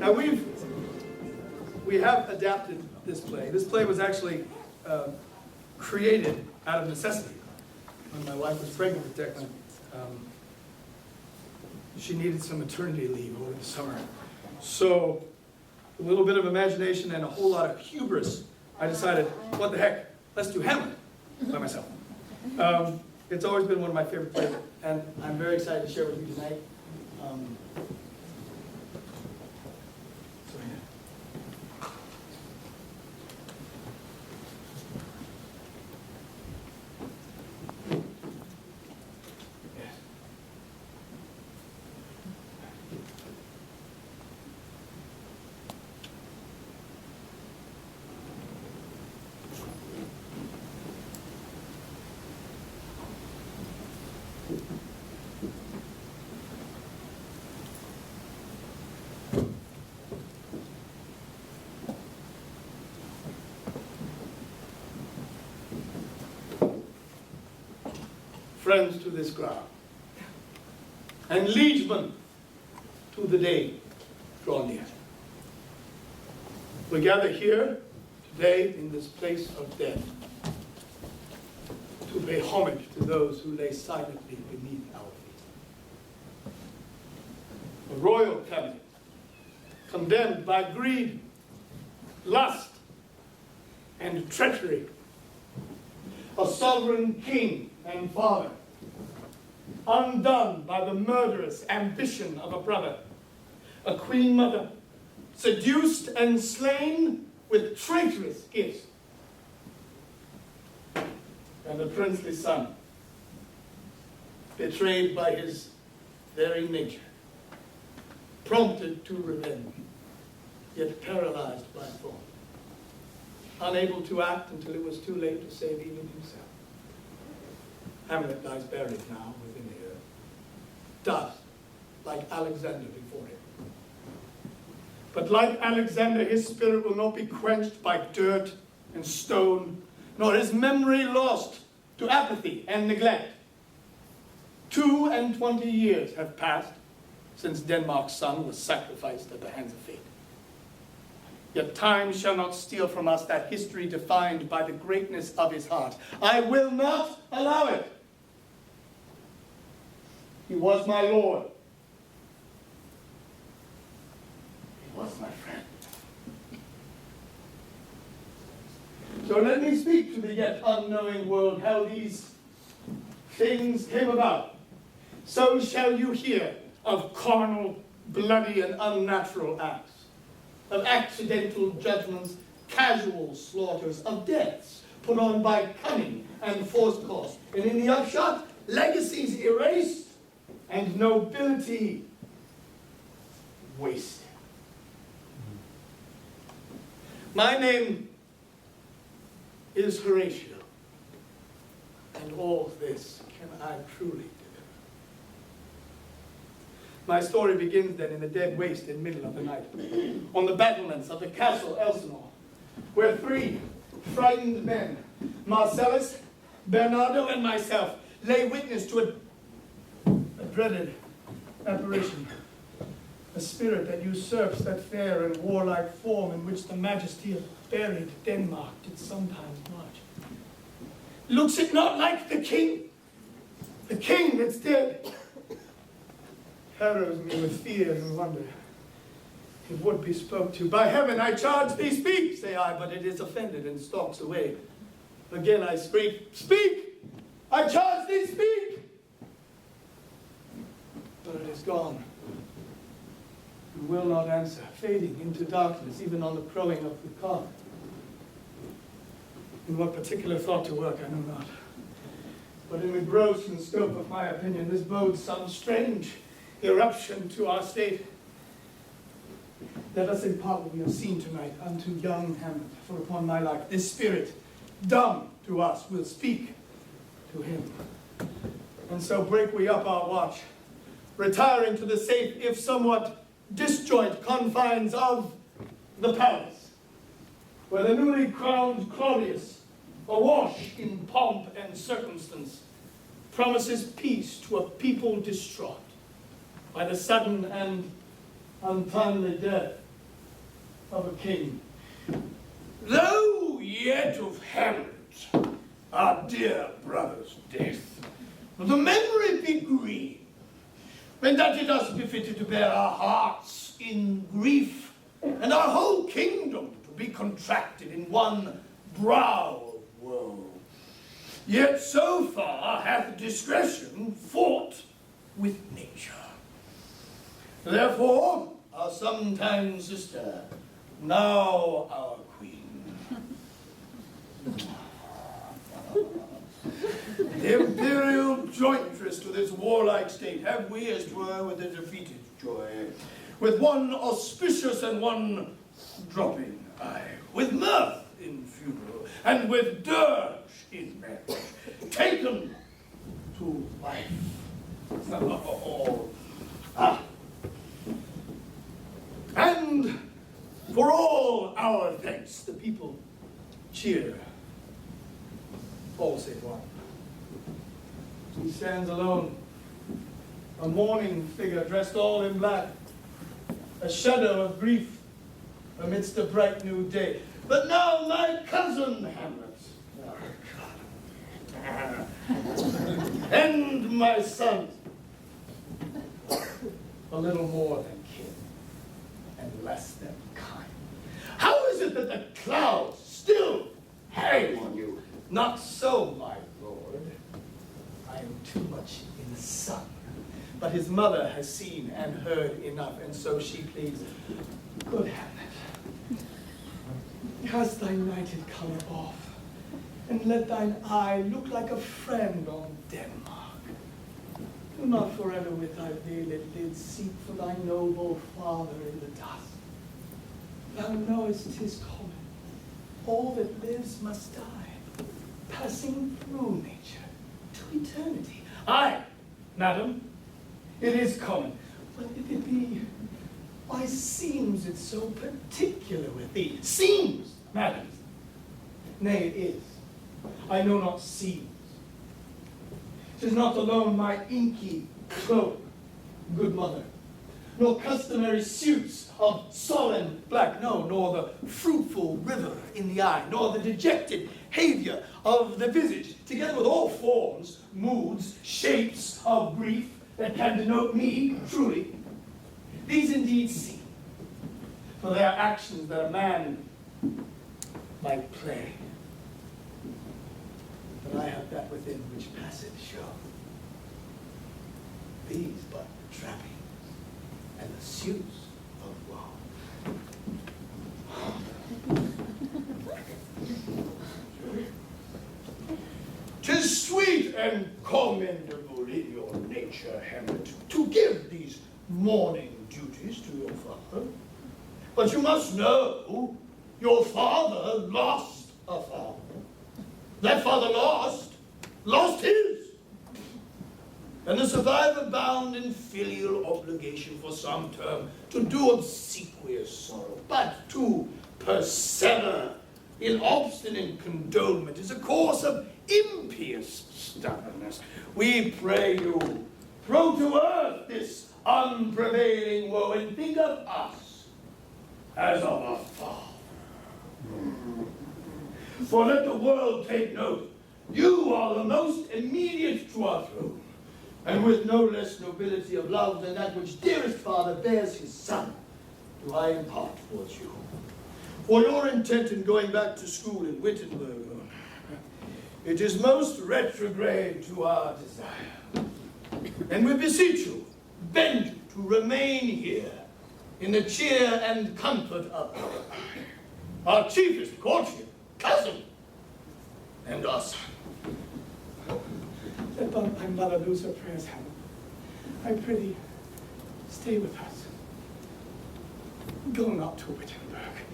Now we have adapted this play. This play was actually created out of necessity. When my wife was pregnant with Declan, she needed some maternity leave over the summer. So, a little bit of imagination and a whole lot of hubris, I decided, what the heck, let's do Hamlet by myself. It's always been one of my favorite plays, and I'm very excited to share with you tonight. Friends to this ground, and liegemen to the day draw near. We gather here today in this place of death to pay homage to those who lay silently beneath our feet. A royal cabinet, condemned by greed, lust, and treachery. A sovereign king and father, undone by the murderous ambition of a brother. A queen mother, seduced and slain with traitorous gifts. And a princely son, betrayed by his very nature, prompted to revenge, yet paralyzed by thought, unable to act until it was too late to save even himself. Hamlet lies buried now within the earth, dust like Alexander before him. But like Alexander, his spirit will not be quenched by dirt and stone, nor his memory lost to apathy and neglect. 22 years have passed since Denmark's son was sacrificed at the hands of fate. Yet time shall not steal from us that history defined by the greatness of his heart. I will not allow it. He was my lord. He was my friend. So let me speak to the yet unknowing world how these things came about. So shall you hear of carnal, bloody, and unnatural acts, of accidental judgments, casual slaughters, of deaths put on by cunning and forced cause. And in the upshot, legacies erased and nobility wasted. My name is Horatio, and all this can I truly deliver. My story begins then in the dead waste in the middle of the night, on the battlements of the castle Elsinore, where 3 frightened men, Marcellus, Bernardo, and myself, lay witness to a dreaded apparition, a spirit that usurps that fair and warlike form in which the majesty of buried Denmark did sometimes march. Looks it not like the king that's dead? Harrows me with fear and wonder. It would be spoke to. By heaven, I charge thee, speak, say I, but it is offended and stalks away. Again I speak, speak! I charge thee, speak! But it is gone, and will not answer, fading into darkness, even on the crowing of the cock. In what particular thought to work, I know not. But in the gross and scope of my opinion, this bodes some strange eruption to our state. Let us impart what we have seen tonight unto young Hamlet, for upon my life, this spirit, dumb to us, will speak to him. And so break we up our watch, retiring to the safe, if somewhat disjoint confines of the palace, where the newly crowned Claudius, awash in pomp and circumstance, promises peace to a people distraught by the sudden and untimely death of a king. Though yet of Hamlet, our dear brother's death, the memory be green, and that it us befitted to bear our hearts in grief, and our whole kingdom to be contracted in one brow of woe. Yet so far hath discretion fought with nature. Therefore, our sometime sister, now our queen, the imperial jointress to this warlike state, have we as 'twere with a defeated joy, with one auspicious and one dropping eye, with mirth in funeral, and with dirge in marriage, taken to wife. And for all our thanks, the people cheer, all save one. He stands alone, a mourning figure dressed all in black, a shadow of grief amidst a bright new day. But now my cousin Hamlet, and my son, a little more than kin, and less than kind. How is it that the clouds still hang on you? Not so, my lord. I am too much in the sun. But his mother has seen and heard enough, and so she pleads, good Hamlet, cast thy nighted color off, and let thine eye look like a friend on Denmark. Do not forever with thy veiled lids seek for thy noble father in the dust. Thou knowest 'tis common. All that lives must die, passing through nature to eternity. Aye, madam, it is common. But if it be, why seems it so particular with thee? Seems, madam. Nay, it is. I know not seems. 'Tis not alone my inky cloak, good mother, nor customary suits of sullen black, no, nor the fruitful river in the eye, nor the dejected behavior of the visage, together with all forms, moods, shapes of grief that can denote me truly. These indeed seem, for they are actions that a man might play. But I have that within which passeth show. These but the trappings and the suits of woe. 'Tis sweet and commendable in your nature, Hamlet, to give these mourning duties to your father. But you must know, your father lost a father. That father lost his. And the survivor bound in filial obligation for some term to do obsequious sorrow, but to persever in obstinate condolement is a course of impious stubbornness. We pray you, throw to earth this unprevailing woe, and think of us as of a father. For let the world take note, you are the most immediate to our throne, and with no less nobility of love than that which dearest father bears his son, do I impart towards you. For your intent in going back to school in Wittenberg, it is most retrograde to our desire. And we beseech you, bend you to remain here in the cheer and comfort of our chiefest courtier, cousin, and our son. Let not my mother lose her prayers, Hamlet. I prithee, stay with us. Go not to Wittenberg.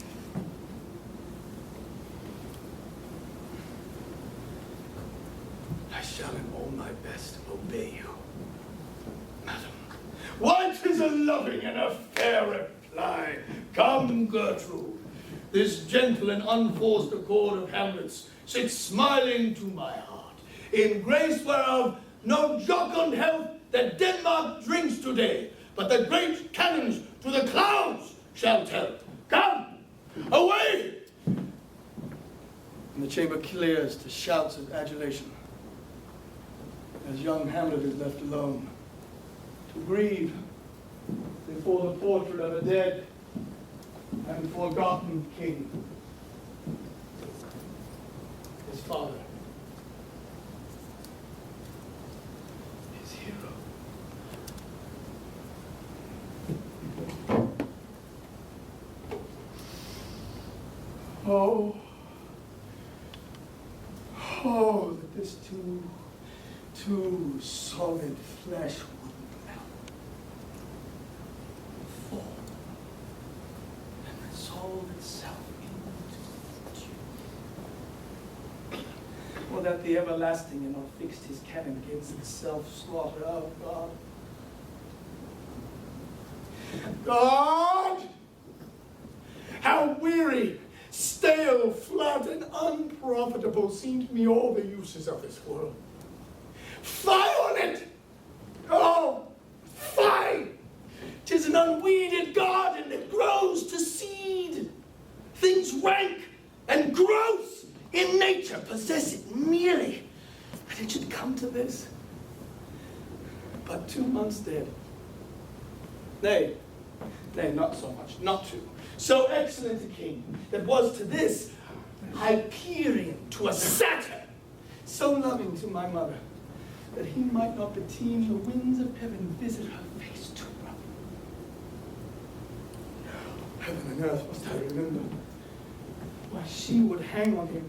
I shall in all my best obey you, madam. Why, 'tis a loving and a fair reply. Come, Gertrude, this gentle and unforced accord of Hamlet's sits smiling to my heart, in grace whereof no jocund health that Denmark drinks today, but the great cannons to the clouds shall tell. Come, Away! And the chamber clears to shouts of adulation as young Hamlet is left alone to grieve before the portrait of a dead and forgotten king, his father, his hero. Oh, that this too solid flesh wouldn't melt, fall, and resolve itself into dew. Or that the everlasting had not fixed his cannon against itself slaughter. Oh, God. God! How weary, stale, flat, and unprofitable seem to me all the uses of this world. Fie on it! Oh, fie! 'Tis an unweeded garden that grows to seed. Things rank and gross in nature possess it merely that it should come to this. But 2 months dead. Nay, not so much, not 2. So excellent a king that was to this Hyperion, to a satyr, so loving to my mother that he might not beteem the winds of heaven visit her face too rough. Heaven and earth must I remember, why she would hang on him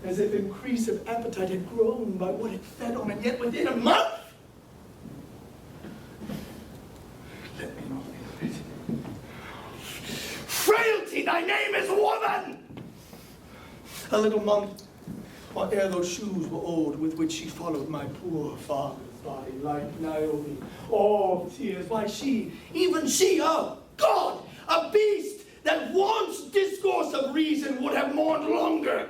as if increase of appetite had grown by what it fed on, and yet within a month. Let me not think of it. Frailty, thy name is woman! A little month, or ere those shoes were old with which she followed my poor father's body, like Niobe, all tears. Why she, even she, oh God, a beast that wants discourse of reason would have mourned longer,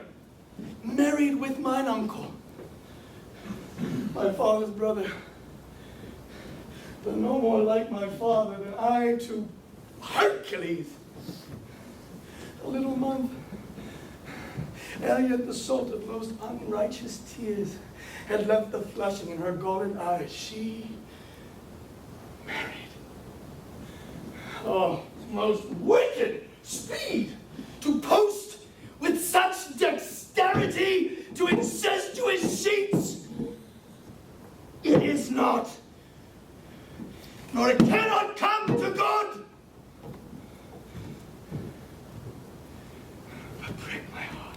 married with mine uncle, my father's brother, but no more like my father than I to Hercules. A little month, ere yet the salt of most unrighteous tears had left the flushing in her golden eyes, she married. Oh, most wicked speed to post with such dexterity to incestuous sheets. It is not, nor it cannot come to good. But break my heart.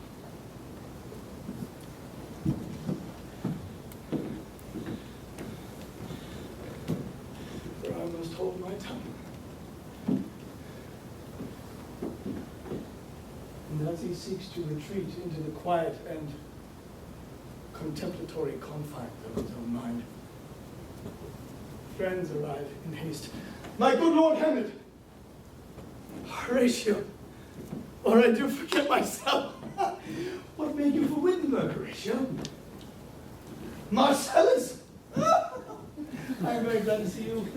For I must hold my tongue. And as he seeks to retreat into the quiet and contemplatory confines of his own mind, friends arrive in haste. My good Lord Hamlet! Horatio! Or I do forget myself. What made you for Wittenberg, Horatio? Marcellus! I'm very glad to see you.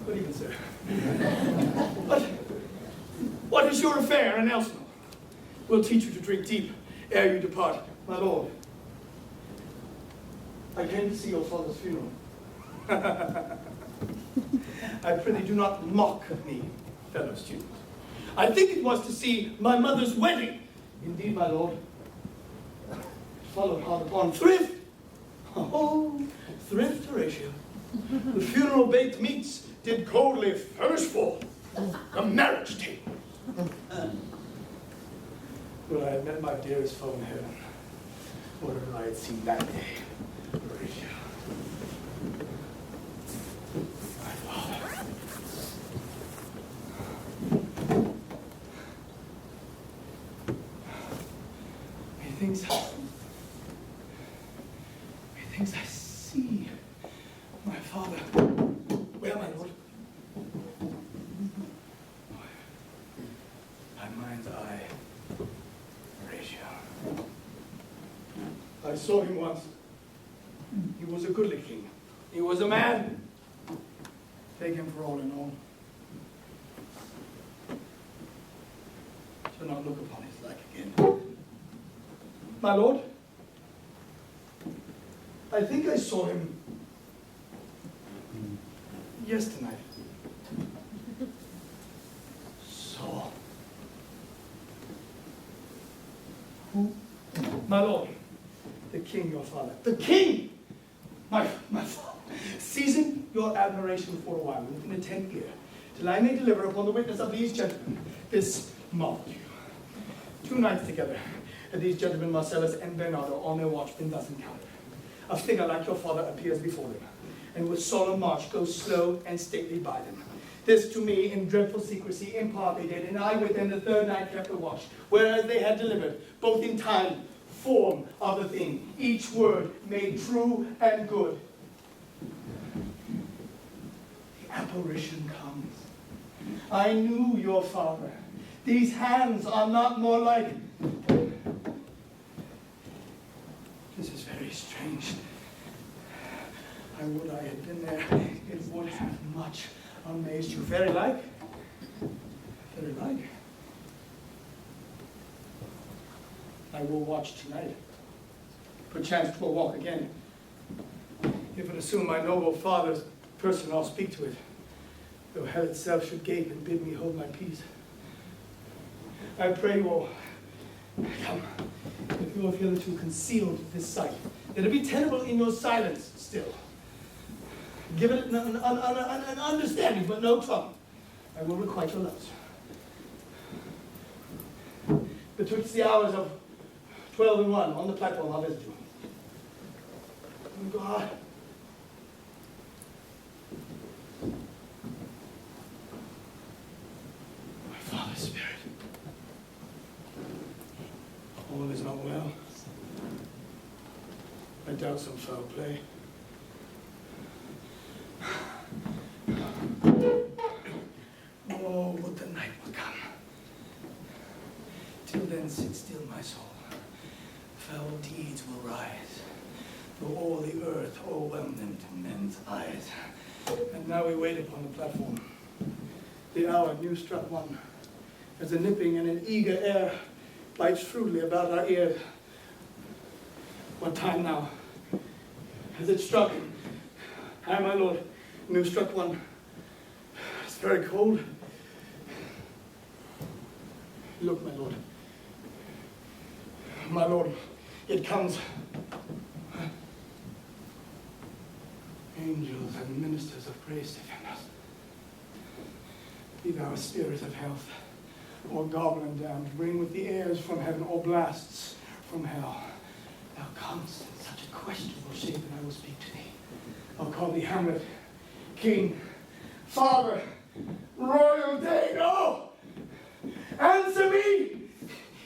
Good evening, sir. What is your affair in Elsinore? We'll teach you to drink deep ere you depart, my lord. I came to see your father's funeral. I prithee do not mock of me, fellow student. I think it was to see my mother's wedding. Indeed, my lord. Followed hard upon thrift. Oh, thrift, Horatio. The funeral baked meats did coldly furnish forth a marriage table. Would I had met my dearest foe in heaven, whatever I had seen that day, Horatio. My father. Methinks I see my father. Where, my lord? My mind's eye, Horatio. I saw him once. He was a goodly king. He was a man. Take him for all in all. look upon his like again. My lord, I think I saw him yesternight. Saw? Who? My lord, the king, your father. The king! My father. Season your admiration for a while, within a 10th year, till I may deliver upon the witness of these gentlemen this multitude. 2 nights together, and these gentlemen, Marcellus and Bernardo, on their watch, been thus encountered. A figure like your father appears before them, and with solemn march goes slow and stately by them. This to me in dreadful secrecy in part they did, and I with them the 3rd night kept the watch, whereas they had delivered, both in time, form of the thing, each word made true and good. The apparition comes. I knew your father. These hands are not more like... This is very strange. I would I had been there. It would have much amazed you. Very like? Very like? I will watch tonight. Perchance 'twill walk again. If it assume my noble father's person, I'll speak to it, though hell itself should gape and bid me hold my peace. I pray you all, come, if you have hitherto concealed this sight, that it be tenable in your silence still. Give it an understanding, but no tongue. I will requite your loves. Betwixt the hours of 12 and 1 on the platform, I'll visit you. Oh God. My father's spirit. All is not well. I doubt some foul play. Oh, would the night would come. Till then, sit still, my soul. Foul deeds will rise, though all the earth overwhelm them to men's eyes. And now we wait upon the platform. The hour new struck 1, as a nipping and an eager air bites shrewdly about our ears. What time now? Has it struck? Aye, my lord, new struck 1. It's very cold. Look, my lord. My lord, it comes. Angels and ministers of grace defend us. Be thou a spirit of health, or goblin damned, bring with the airs from heaven, or blasts from hell. Thou comest in such a questionable shape, and I will speak to thee. I'll call thee Hamlet, king, father, royal Dane. Oh! Answer me!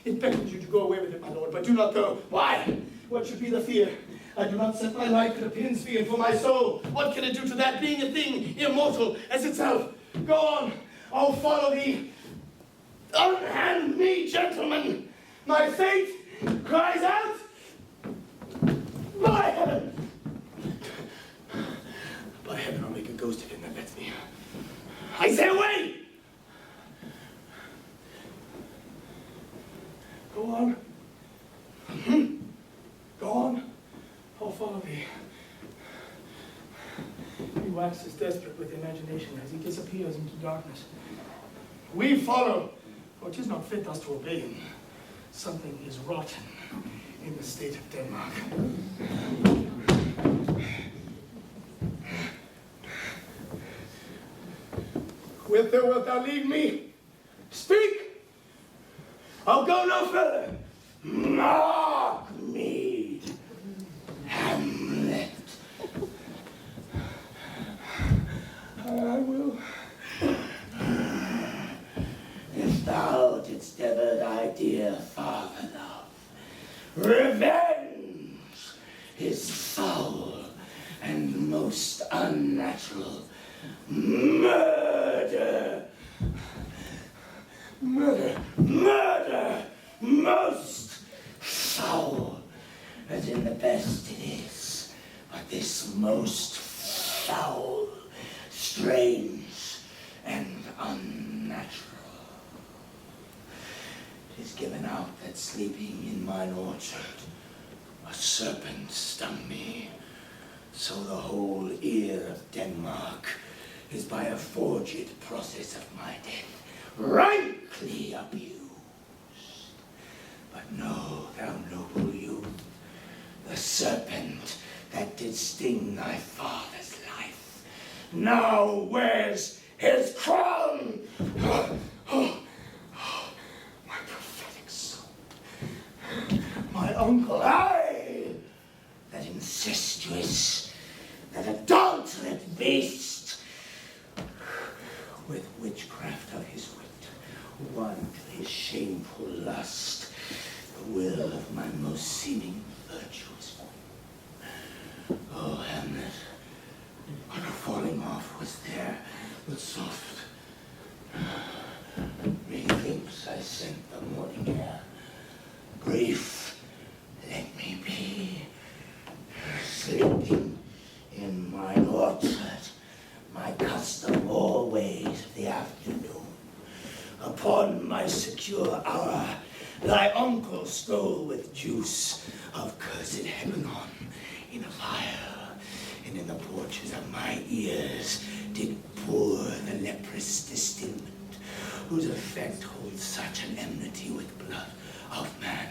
It beckons you to go away with it, my lord, but do not go. Why? What should be the fear? I do not set my life at a pin's fee, and for my soul, what can it do to that being a thing immortal as itself? Go on, I'll follow thee. Unhand me, gentlemen. My fate cries out. By heaven! By heaven, I'll make a ghost of him that lets me. I say away! Go on. Go on. I'll follow thee. He waxes desperate with imagination as he disappears into darkness. We follow, for 'tis not fit us to obey him. Something is rotten in the state of Denmark. Whither wilt thou lead me? Speak! I'll go no further. Mark me, Hamlet. I will. If thou didst ever thy dear father love, revenge his foul and most unnatural murder. Murder, most foul, as in the best it is, but this most foul, strange, and unnatural. 'Tis given given out that sleeping in mine orchard, a serpent stung me. So the whole ear of Denmark is by a forged process of my death, rankly abused. But know, thou noble youth, the serpent that did sting thy father's life now wears his crown. My prophetic soul, my uncle, I, that incestuous, that adulterate beast, with witchcraft of his wit, won to his shameful lust the will of my most seeming virtuous one. Oh, Hamlet, what a falling off was there, the soft. Methinks I scent the morning air. Brief, let me be, sleeping in mine orchard, my custom always of the afternoon. Upon my secure hour, thy uncle stole with juice of cursed Lebanon in a vial, and in the porches of my ears did pour the leprous distilment, whose effect holds such an enmity with blood of man,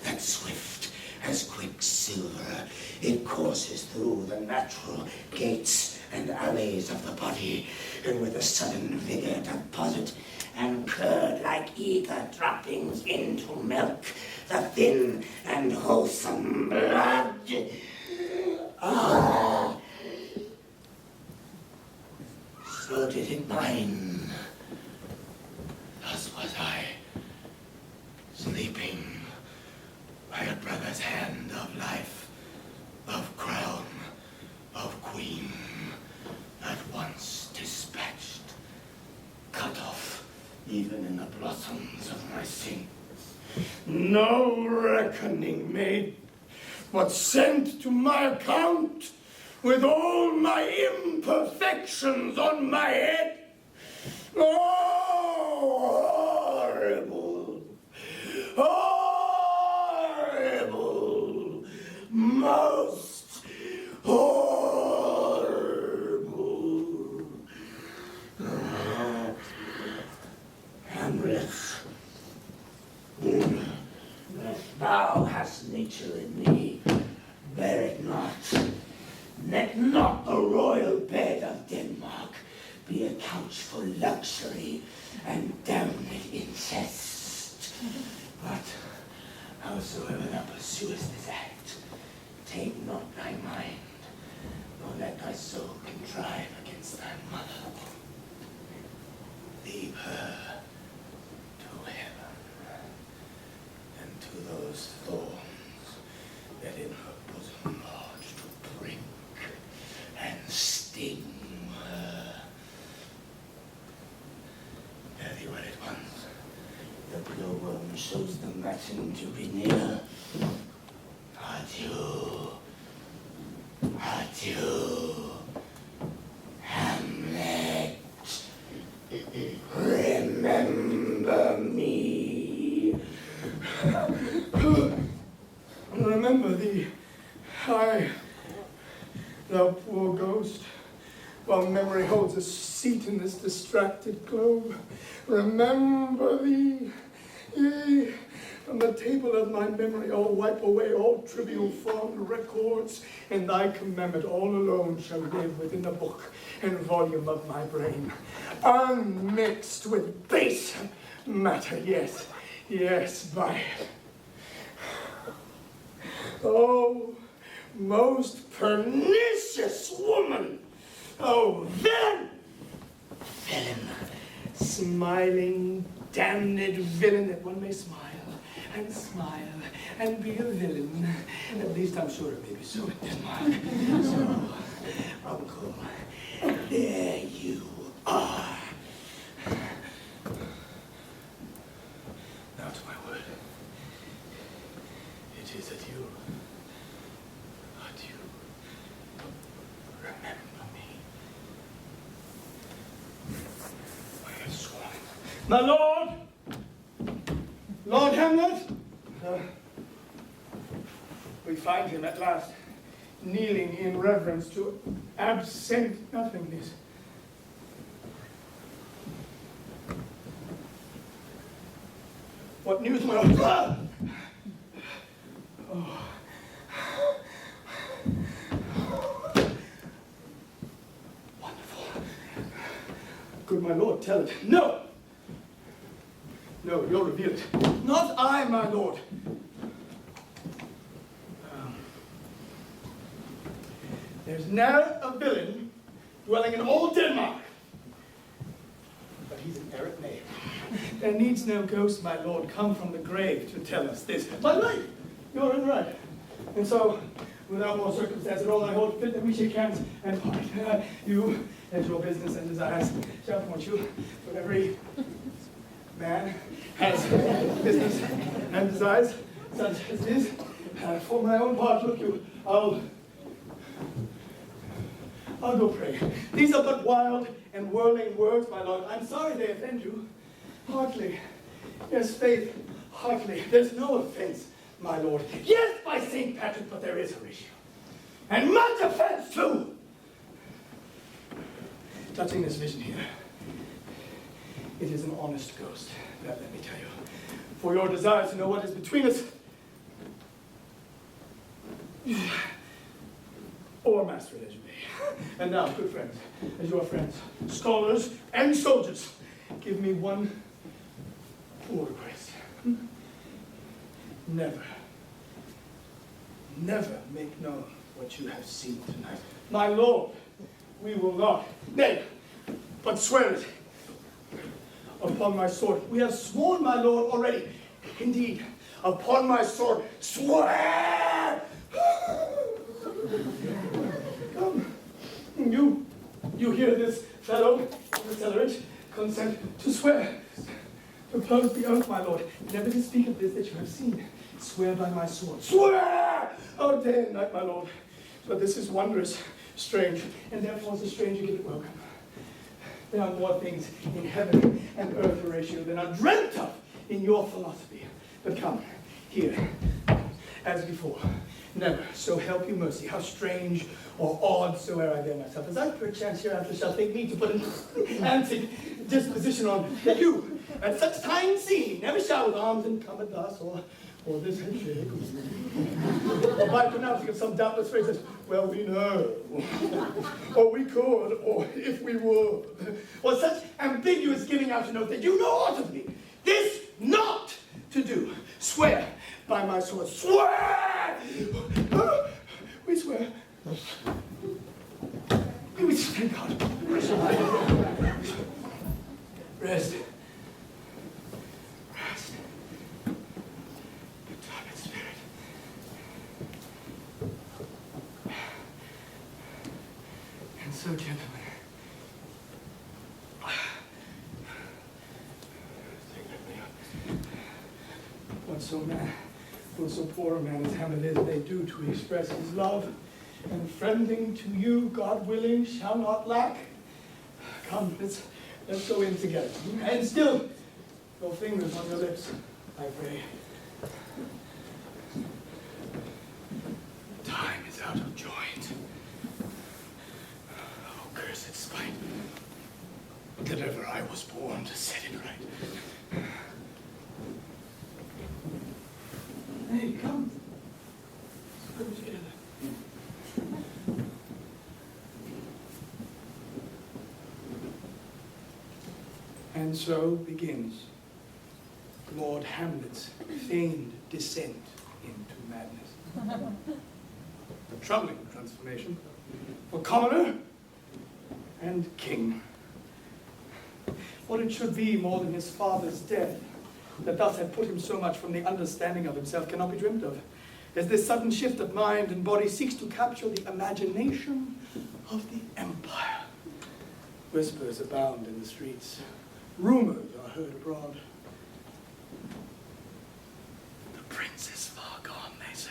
that swift as quicksilver it courses through the natural gates and alleys of the body, and with a sudden vigor deposit and curd like ether droppings into milk, the thin and wholesome blood. Ah, so did it mine. Thus was I, sleeping by a brother's hand of life, of crown, of queen, at once dispatched, cut off even in the blossoms of my sin. No reckoning made, but sent to my account with all my imperfections on my head. Oh, horrible, horrible, most horrible. Hamlet, if thou hast nature in thee, bear it not. Let not the royal bed of Denmark be a couch for luxury and damned incest. But howsoever thou pursuest this act, take not thy mind, nor let thy soul contrive against thy mother. Leave her to heaven, and to those thorns that in her bosom lodge to prick and sting her. Fare thee well at once. The glowworm shows the matin to be near. Adieu, adieu, Hamlet. Remember me. Remember thee, I, thou poor ghost, while memory holds a seat in this distracted globe. Remember thee, yea, from the table of my memory I'll wipe away all trivial fond records, and thy commandment all alone shall live within the book and volume of my brain, unmixed with base matter. Yes, yes, by it. Oh, most pernicious woman! Oh, villain! Villain! Smiling, damned villain, that one may smile and be a villain. At least I'm sure it may be so in Denmark. So, Uncle, there you are. Now to my word. It is adieu. Adieu. Remember me. I have sworn. My lord! Lord Hamlet! We find him at last, kneeling in reverence to absent nothingness. What news, my lord? Oh. Wonderful. Good my lord, tell it. No! No, you'll reveal it. Not I, my lord. There's now a villain dwelling in old Denmark. But he's an errant knave. There needs no ghost, my lord, come from the grave to tell us this. My right, you're in right. And so, without more circumstance at all, I hold fit that we shake hands and part. You, as your business and desires, shall point you. For every man has business and desires, such as it is. For my own part, look you, I'll go pray. These are but wild and whirling words, my lord. I'm sorry they offend you. Hardly. Yes, faith, hardly. There's no offense, my lord. Yes, by St. Patrick, but there is a ratio. And much offense, too. Touching this vision here, it is an honest ghost, that let me tell you. For your desire to know what is between us, or master it as you may. And now, good friends, as your friends, scholars and soldiers, give me one poor request. Never make known what you have seen tonight. My lord, we will not, nay, but swear it upon my sword. We have sworn, my lord, already. Indeed, upon my sword, swear! Come, you hear this fellow, accelerate, consent to swear. Propose the oath, my lord, never to speak of this that you have seen. Swear by my sword. Swear! Oh, day and night, my lord. But this is wondrous, strange, and therefore as a stranger give it welcome. There are more things in heaven and earth, Horatio, than are dreamt of in your philosophy. But come, here, as before. Never, so help you mercy, how strange or odd soever I bear myself, as I perchance hereafter shall think me to put an antic disposition on, that you, at such time seen, never shall with arms encumbered thus, or this handshake, or by pronouncing of some doubtless phrases, well, we know, or we could, or if we would, or such ambiguous giving out to note that you know aught of me, this not to do, swear by my sword, swear! We swear. We thank God. Rest. Good tired spirit. And so, gentlemen, what so poor a man as Hamlet is, they do to express his love, and friending to you, God willing, shall not lack. Come, let's go in together. And still, your fingers on your lips, I pray. Time is out of joint. Oh, cursed spite, that ever I was born to set it right. Hey, come. Let's go together. And so begins Lord Hamlet's feigned descent into madness. A troubling transformation for commoner and king. What it should be more than his father's death, that thus had put him so much from the understanding of himself, cannot be dreamt of, as this sudden shift of mind and body seeks to capture the imagination of the empire. Whispers abound in the streets. Rumors are heard abroad. The prince is far gone, they say.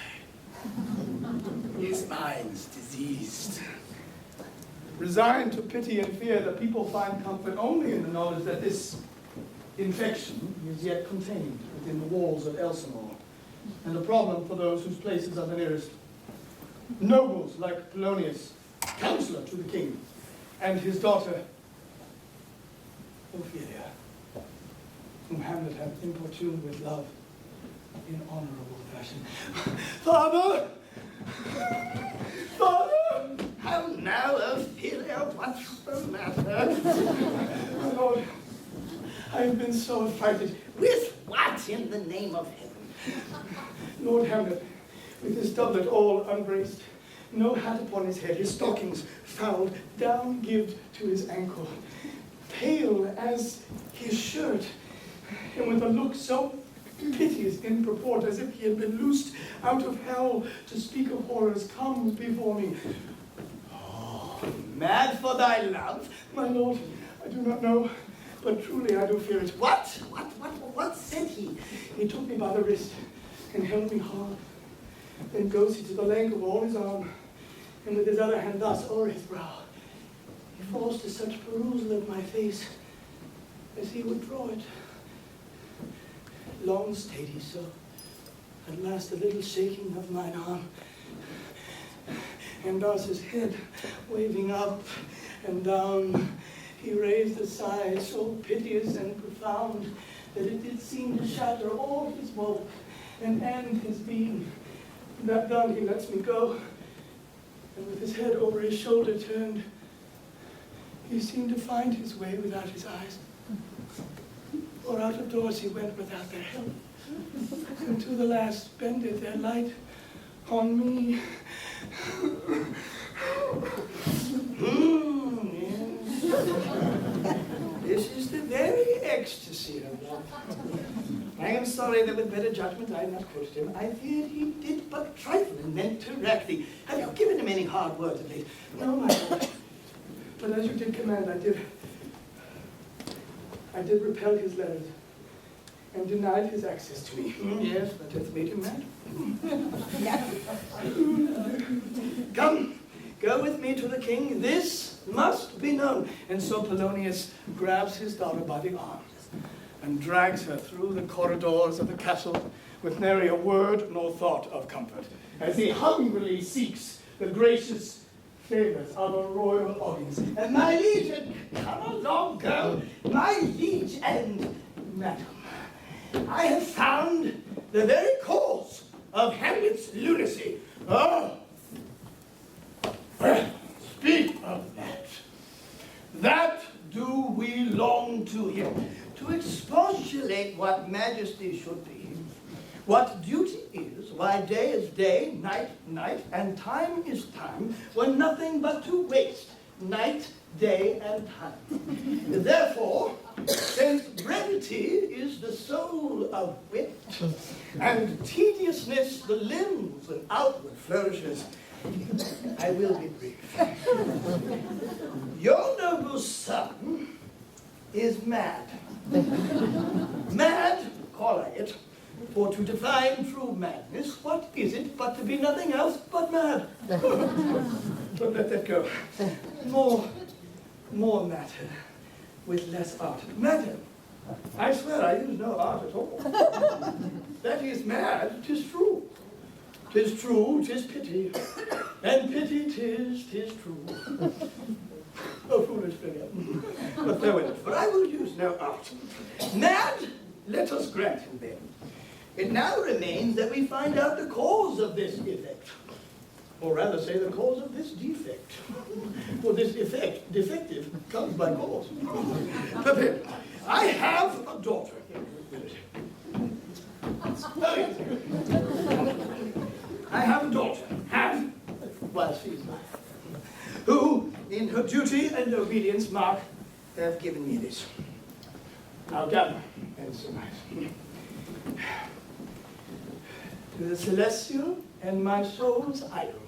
His mind's diseased. Resigned to pity and fear, the people find comfort only in the knowledge that this infection is yet contained within the walls of Elsinore, and a problem for those whose places are the nearest. Nobles like Polonius, counselor to the king, and his daughter, Ophelia, whom Hamlet had importuned with love in honorable fashion. Father! Father! How now, Ophelia, what's the matter? My lord, I have been so affrighted. With what in the name of heaven? Lord Hamlet, with his doublet all unbraced, no hat upon his head, his stockings fouled, down gived to his ankle, pale as his shirt, and with a look so piteous in purport, as if he had been loosed out of hell to speak of horrors, comes before me. Oh, mad for thy love? My lord, I do not know, but truly I do fear it. What said he? He took me by the wrist and held me hard. Then goes he to the length of all his arm, and with his other hand thus o'er his brow, he falls to such perusal of my face as he would draw it. Long stayed he so, at last a little shaking of mine arm, and thus his head waving up and down, he raised a sigh so piteous and profound that it did seem to shatter all his woe and end his being. That done, he lets me go, and with his head over his shoulder turned, he seemed to find his way without his eyes. For out of doors he went without their help, and to the last spended their light on me. Yes. This is the very ecstasy of love. I am sorry that with better judgment I had not quoted him. I feared he did but trifle and meant to rack thee. Have you given him any hard words of late? No, my lord, but as you did command, I did repel his letters and denied his access to me. Yes, that hath made him mad. Come, go with me to the king. This must be known. And so Polonius grabs his daughter by the arm and drags her through the corridors of the castle with nary a word nor thought of comfort, as he hungrily seeks the gracious favors of a royal audience. And my liege, come along, girl, my liege and madam, I have found the very cause of Hamlet's lunacy. Oh, Speak of that. That do we long to hear. to expostulate what majesty should be, what duty is, why day is day, night, night, and time is time, when nothing but to waste night, day, and time. Therefore, since brevity is the soul of wit, and tediousness the limbs and outward flourishes, I will be brief. Your noble son is mad. Mad, call I it, for to define true madness, what is it but to be nothing else but mad? But let that go. More matter with less art. Matter. I swear I use no art at all. That he is mad, 'tis true. 'Tis true, 'tis pity, and pity 'tis true. A foolish figure. But farewell, for I will use no art. Mad, let us grant him then. It now remains that we find out the cause of this effect. Or rather say the cause of this defect. For this effect, defective, comes by cause. But then, I have a daughter. I have a daughter, well, she's mine, who, in her duty and obedience, Mark, have given me this. Now gather and surmise. To the celestial and my soul's idol,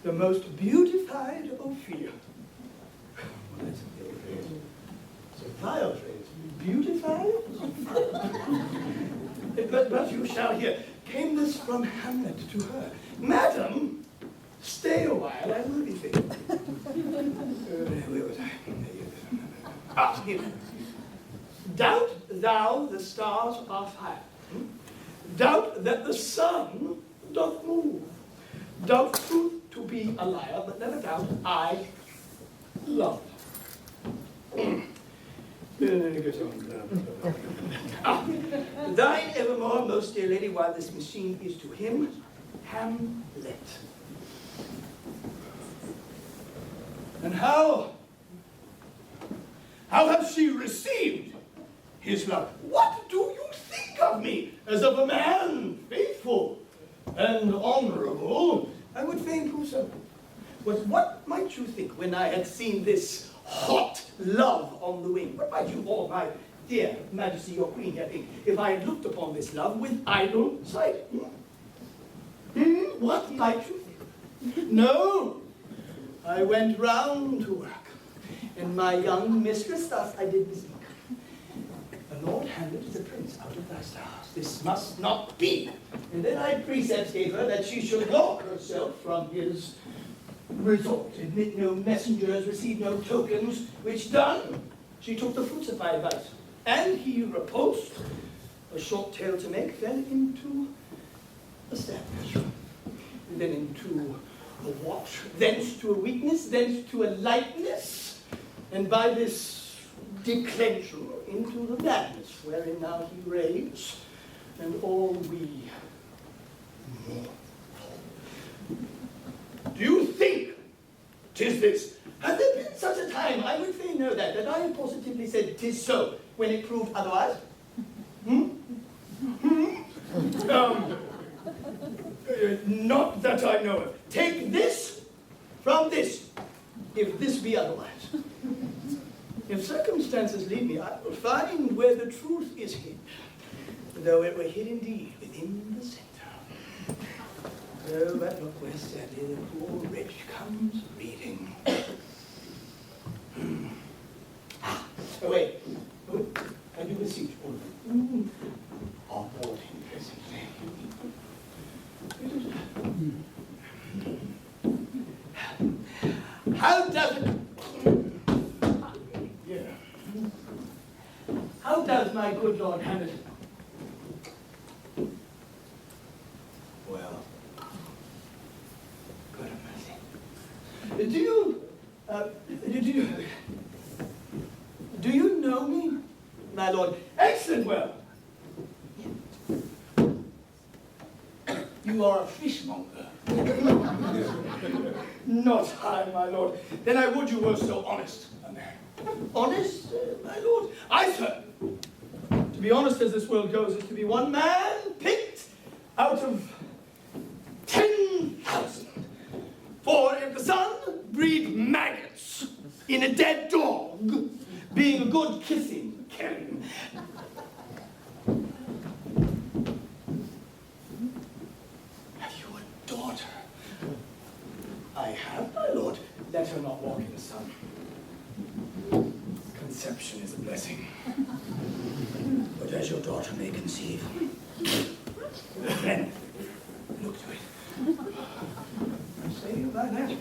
the most beautified Ophelia. Well, that's a ill phrase. It's a vile phrase. Beautified? But you shall hear. Came this from Hamlet to her? Madam, stay a while, I will be fit. Where was I? Here. Doubt thou the stars are fire. Doubt that the sun doth move. Doubt truth to be a liar, but never doubt I love. Thine evermore, most dear lady, while this machine is to him, Hamlet. And how has she received his love? What do you think of me as of a man faithful and honorable? I would fain prove so. But what might you think when I had seen this hot love on the wing? What might you, all my dear Majesty, your Queen here, think if I had looked upon this love with idle sight? What might you think? No, I went round to work, and my young mistress thus I did bespeak. The Lord Hamlet is a prince out of thy stars. This must not be. And then I precepts gave her that she should lock herself from his resort, admit no messengers, receive no tokens, which done, she took the fruits of my advice. And he reposed, a short tale to make, then into a sadness, then into a watch, thence to a weakness, thence to a lightness, and by this declension into the madness, wherein now he raves, and all we mourn. Do you think 'tis this? Has there been such a time, I would fain know that I have positively said 'tis so, when it proved otherwise? Not that I know of. Take this from this, if this be otherwise. If circumstances lead me, I will find where the truth is hid, though it were hid indeed within the center. Oh, but look where sadly the poor wretch comes reading. Oh, wait. Oh, I do beseech all of you. On board him presently. How does it... Yeah. How does my good Lord Hamlet... Well... God have mercy. Do you know me, my lord? Excellent, well. You are a fishmonger. Not I, my lord. Then I would you were so honest a man. Honest, my lord? Aye, sir. To be honest as this world goes is to be one man picked out of 10,000. For if the sun breed maggots in a dead dog, being a good kissing can. Have you a daughter? I have, my lord. Let her not walk in the sun. Conception is a blessing. But as your daughter may conceive, then look to it. Say you about that?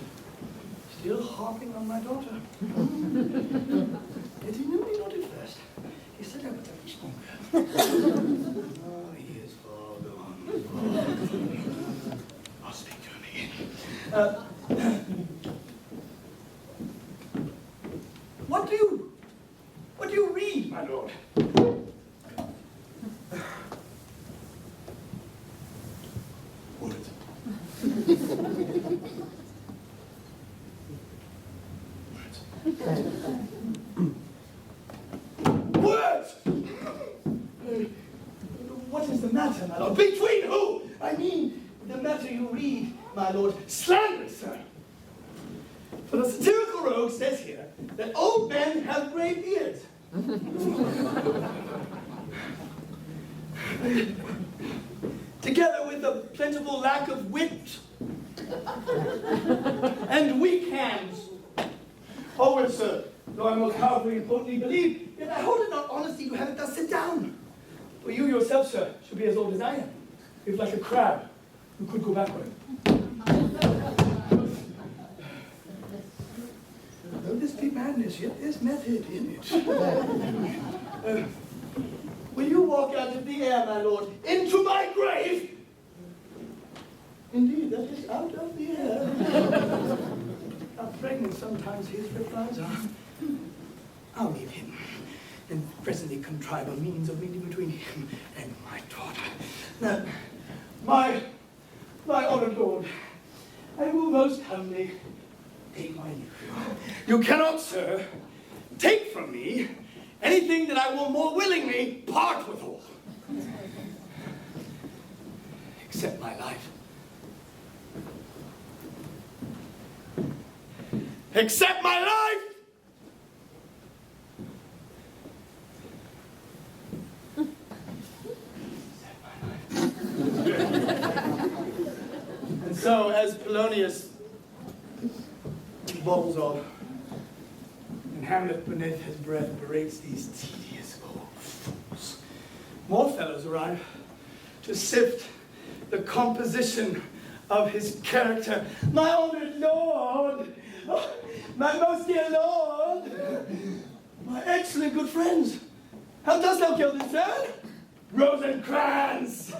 Still harping on my daughter. Yet he knew me not at first. He said I was a fishmonger. Oh, he is far gone. I'll speak to him again. What do you read, my lord? Words. Words! What is the matter, my lord? Between who? I mean, the matter you read, my lord. Slander, sir. For the satirical rogue says here that old men have gray beards. Together with a plentiful lack of wit and weak hands. Forward, sir, though I most powerfully and potently believe, yet I hold it not honesty to have it thus sit down. For you yourself, sir, should be as old as I am, if like a crab, who could go backward. Though this be madness, yet there's method in it. Will you walk out of the air, my lord, into my grave? Indeed, that is out of the air. How pregnant sometimes his replies are. I'll leave him, and presently contrive a means of meeting between him and my daughter. Now, my honored lord, I will most humbly take my leave. You cannot, sir, take from me anything that I will more willingly part withal. Except my life. Except my life! And so, as Polonius bubbles off, and Hamlet beneath his breath berates these tedious old fools, more fellows arrive to sift the composition of his character. My honored lord, oh, my most dear lord, my excellent good friends, how dost thou kill this man? Rosencrantz!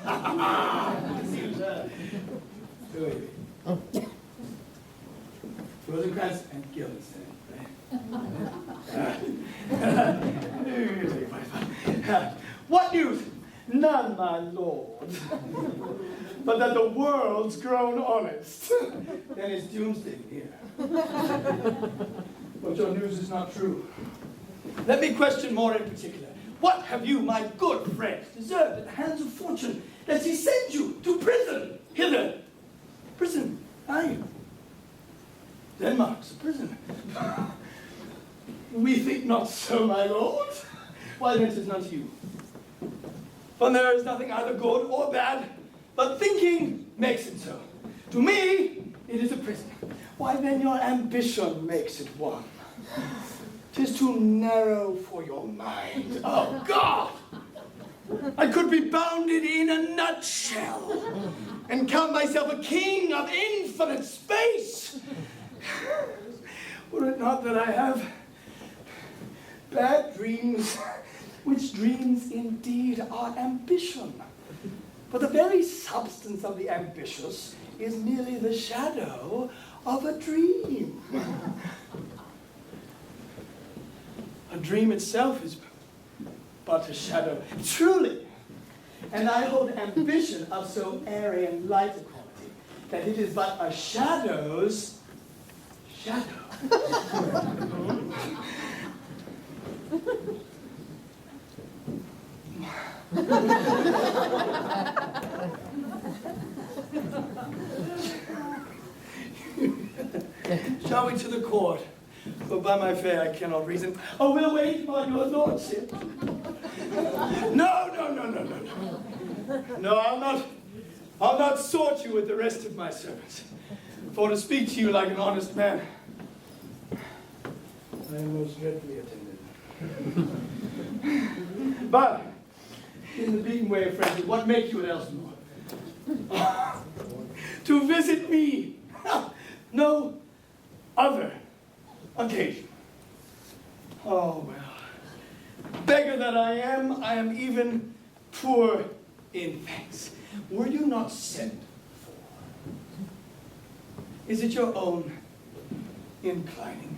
Rosencrantz and Guildenstern, right? What news? None, my lord, but that the world's grown honest. Then is doomsday near. But your news is not true. Let me question more in particular. What have you, my good friend, deserved at the hands of fortune that he sends you to prison hither? Prison, aye. Denmark's a prison. We think not so, my lord. Why then 'tis none to you? For there is nothing either good or bad, but thinking makes it so. To me, it is a prison. Why then your ambition makes it one. 'Tis too narrow for your mind. Oh, God! I could be bounded in a nutshell and count myself a king of infinite space. Were it not that I have bad dreams, which dreams indeed are ambition. But the very substance of the ambitious is merely the shadow of a dream. A dream itself is but a shadow, truly. And I hold ambition of so airy and light a quality that it is but a shadow's shadow. Shall we to the court? For by my fare I cannot reason. Oh, we'll wait for your lordship. No. No, I'll not sort you with the rest of my servants. For to speak to you like an honest man, I am most dreadfully attended. But, in the beaten way of friendship, what make you at Elsinore? To visit me. No other occasion. Oh, well. Beggar that I am even poor in thanks. Were you not sent for? Is it your own inclining?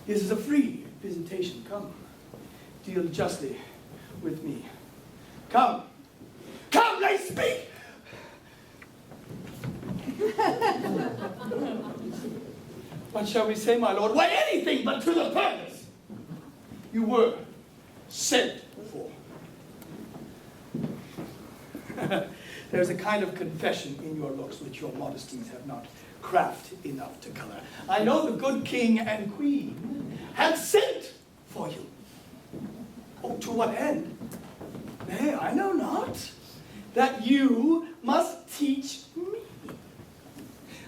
This is a free visitation. Come, deal justly with me. Come, they speak! What shall we say, my lord? Why, anything but to the purpose. You were sent for. There's a kind of confession in your looks which your modesties have not craft enough to color. I know the good king and queen have sent for you. Oh, to what end? Nay, I know not. That you must teach me.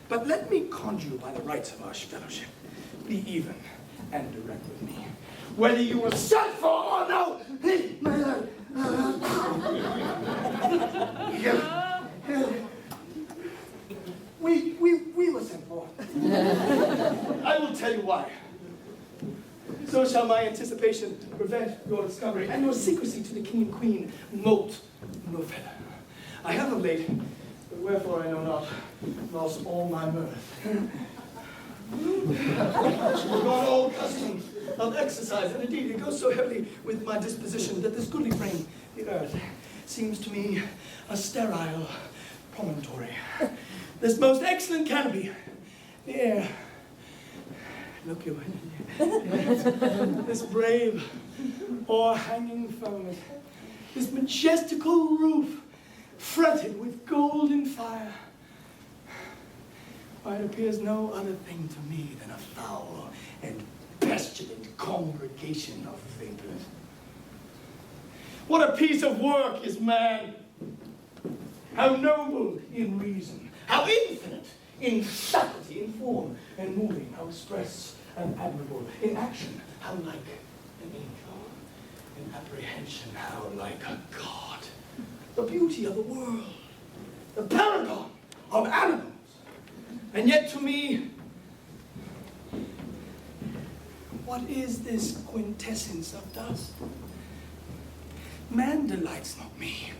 But let me conjure you by the rights of our fellowship, be even and direct with me. Whether you were sent for or no, my lord. We were sent for. I will tell you why. so shall my anticipation prevent your discovery, and your secrecy to the king and queen moult no feather. I have of late, but wherefore I know not, lost all my mirth. Gone all custom of exercise, and indeed it goes so heavily with my disposition that this goodly frame, the earth, seems to me a sterile promontory. This most excellent canopy, the air, look you, this brave o'erhanging firmament, this majestical roof, fretted with golden fire. Why, it appears no other thing to me than a foul and pestilent congregation of vapors. What a piece of work is man! How noble in reason, how infinite in faculty, in form and moving, how express and admirable in action, how like an angel, in apprehension, how like a god. The beauty of the world, the paragon of animals. And yet to me, what is this quintessence of dust? Man delights not me.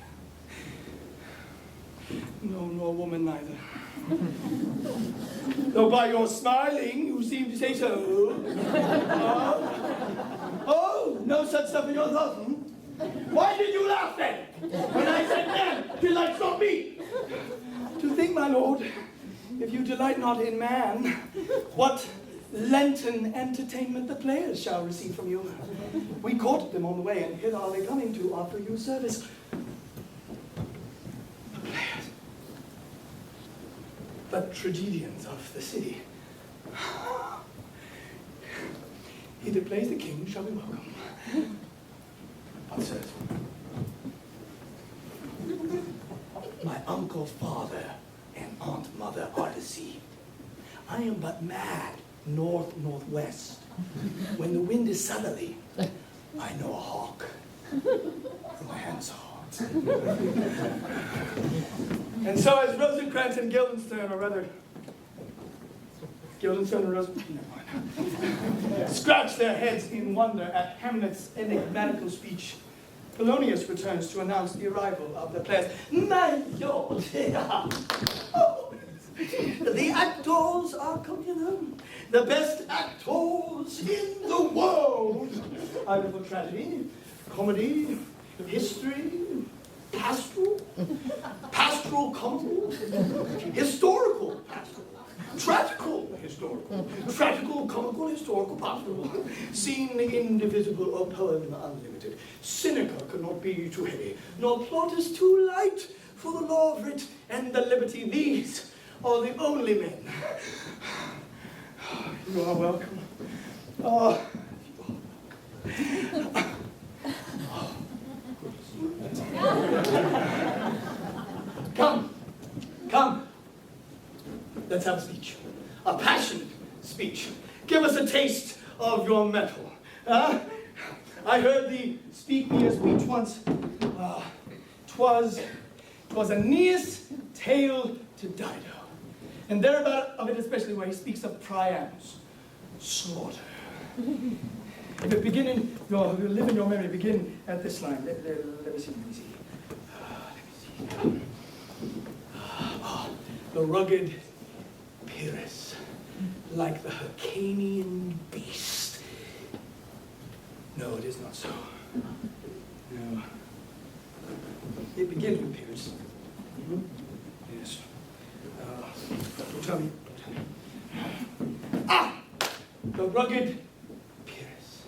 No, nor woman neither. Though by your smiling you seem to say so. Oh, no such stuff in your thoughts. Why did you laugh then, when I said man delights not me? To think, my lord, if you delight not in man, what Lenten entertainment the players shall receive from you. We courted them on the way, and hither are they coming to offer you service. The players. The tragedians of the city. He that plays the king shall be welcome. But sirs, my uncle, father, and aunt, mother are deceived. I am but mad north-northwest. When the wind is southerly, I know a hawk. My hands are hot. And so as Rosencrantz and Guildenstern, or rather, Guildenstern and Rosencrantz, scratch their heads in wonder at Hamlet's enigmatical speech, Polonius returns to announce the arrival of the players. My lord, oh, the actors are coming. The best actors in the world. Either for tragedy, comedy, history, pastoral comical, historical pastoral, tragical historical, tragical comical historical pastoral, scene indivisible or poem unlimited. Cynical cannot be too heavy, nor plot is too light for the law of writ and the liberty. These are the only men. You are welcome. Oh, you are. Come. Let's have a speech. A passionate speech. Give us a taste of your metal. I heard thee speak me a speech once. 'Twas Aeneas' tale to Dido. And thereabout of it especially where he speaks of Priam's slaughter. If it begin in your, live in your memory, begin at this line. Let me see. The rugged Pyrrhus, like the Hyrcanian beast. No, it is not so. No. It begins with Pyrrhus. Yes. Don't tell me. The rugged Pyrrhus,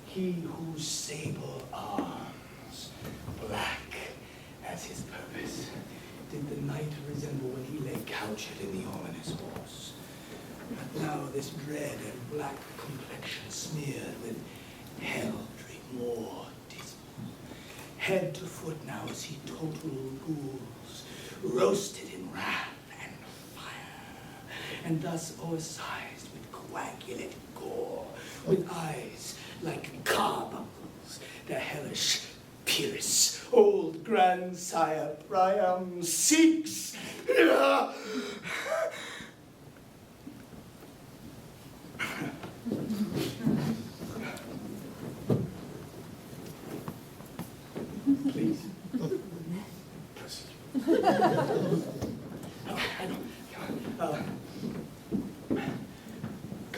he whose sable arms, black as his purpose, did the knight resemble when he lay couched in the ominous horse. But now this dread and black complexion smeared with heraldry more dismal. Head to foot now is he total ghouls, roasted in wrath and fire, and thus oversized with coagulate gore, with eyes like carbuncles, the hellish Pyrrhus, old grandsire Priam, seeks.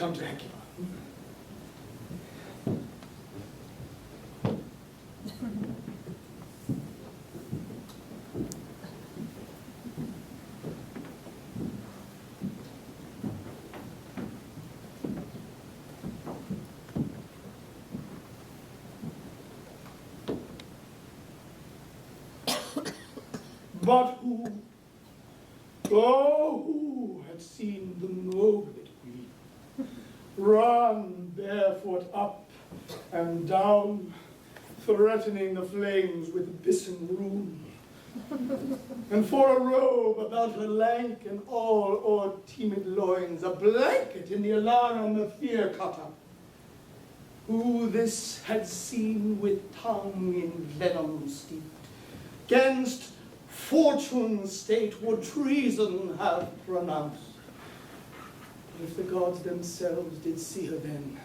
come to Hecuba. But who, oh, who had seen the Moglet Queen run barefoot up and down, threatening the flames with bison rune, and for a robe about her lank and all o'er timid loins, a blanket in the alarum of fear cutter, who this had seen with tongue in venom steeped, 'gainst Fortune's state would treason have pronounced. But if the gods themselves did see her then,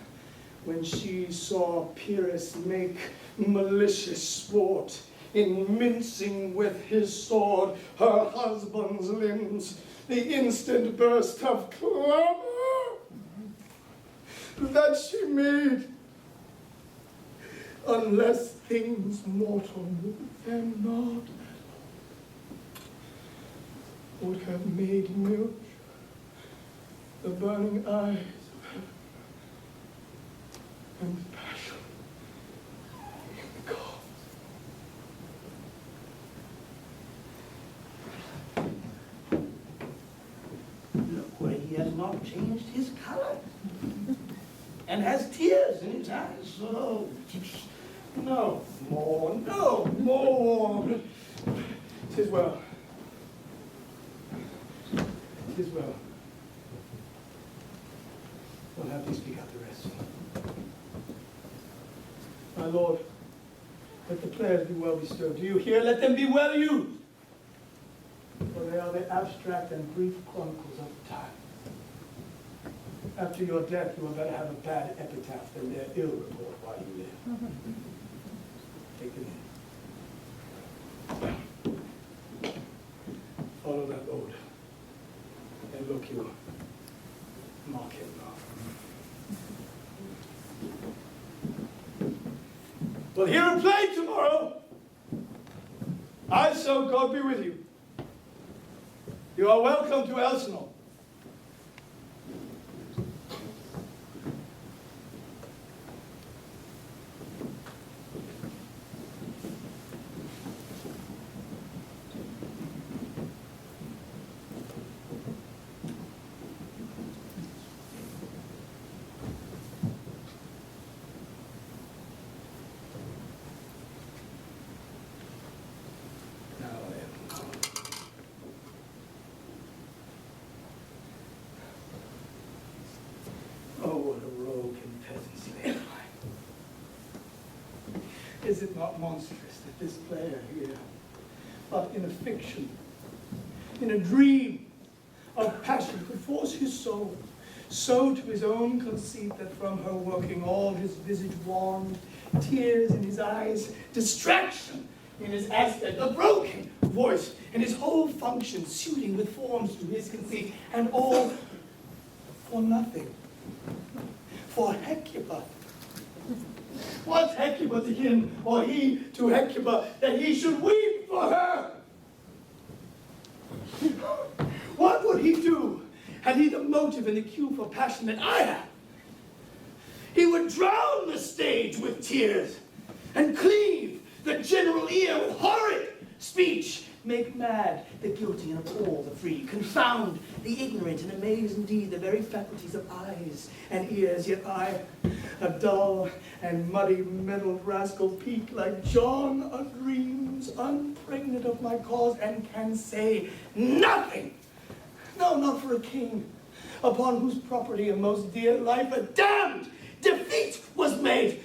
when she saw Pyrrhus make malicious sport in mincing with his sword her husband's limbs, the instant burst of clamor that she made, unless things mortal move them not, would have made mute the burning eyes of heaven and passion in the gods. Look where he has not changed his color and has tears in his eyes. So, No more, no more. 'Tis well. 'Tis well. We'll have thee speak out the rest. My lord, let the players be well bestowed. Do you hear? Let them be well used. For they are the abstract and brief chronicles of the time. After your death, you will better have a bad epitaph than their ill report while you live. Take them in. Follow that road. And look you, mark him now. We'll hear a play tomorrow. I so God be with you. You are welcome to Elsinore. Oh, what a rogue and peasant's slave line. Is it not monstrous that this player here, but in a fiction, in a dream of passion, could force his soul so to his own conceit that from her working all his visage wan, tears in his eyes, distraction in his aspect, a broken voice, and his whole function suiting with forms to his conceit, and all for nothing. For Hecuba. What's Hecuba to him, or he to Hecuba, that he should weep for her? What would he do had he the motive and the cue for passion that I have? He would drown the stage with tears and cleave the general ear with horrid speech, make mad the guilty and appall the free, confound the ignorant and amaze indeed the very faculties of eyes and ears. Yet I, a dull and muddy meddled rascal, peak like John of dreams, unpregnant of my cause, and can say nothing. No, not for a king, upon whose property and most dear life a damned defeat was made.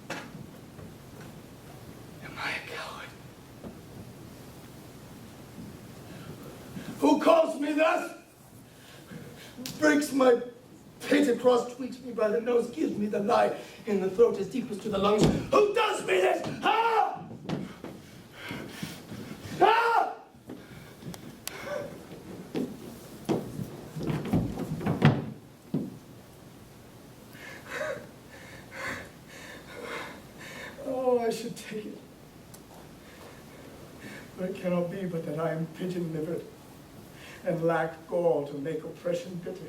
Am I a coward? Who calls me thus? Breaks my painted cross, tweaks me by the nose, gives me the lie in the throat as deep as to the lungs. Who does me this? Ah! Ah! take it. But it cannot be but that I am pigeon-livered and lack gall to make oppression bitter.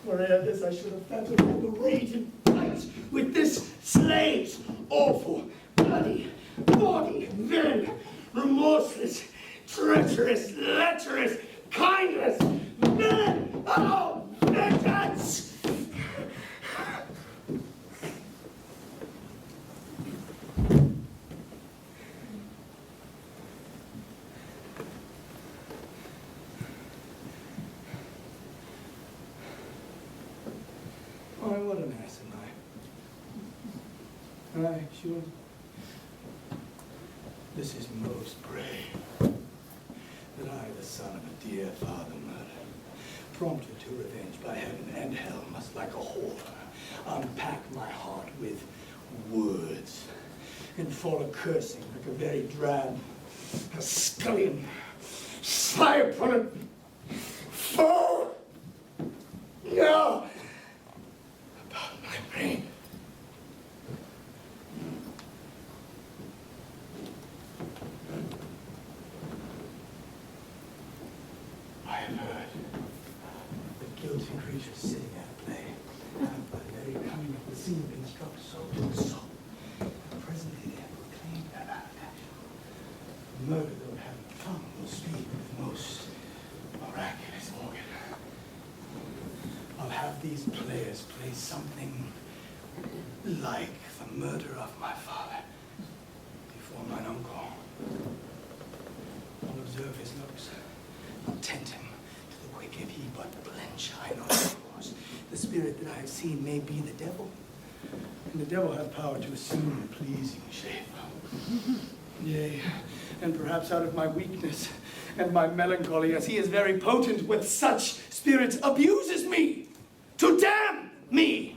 Whereas this I should have fathomed all the rage and fight with this slave's awful, bloody, body, villain, remorseless, treacherous, lecherous, kindless, villain, oh, vengeance! Oh, what an ass am I? Aye, sure. This is most brave, that I, the son of a dear father murdered, prompted to revenge by heaven and hell, must like a whore unpack my heart with words, and fall a-cursing like a very drab, a scullion, sly upon it, foe! No! About my brain. I have heard that guilty creatures sitting at play have by the very coming of the scene been struck so and so. Presently they have proclaimed their affectation. Murder, though it have a tongue, will speak with most miraculous organ. I'll have these players play something like the murder of my father before mine uncle. I'll observe his looks. I'll tempt him to the quick if he but blench. I know, of course, the spirit that I have seen may be the devil, and the devil have power to assume a pleasing shape. Yea, and perhaps out of my weakness and my melancholy, as he is very potent with such spirits, abuses me to damn me.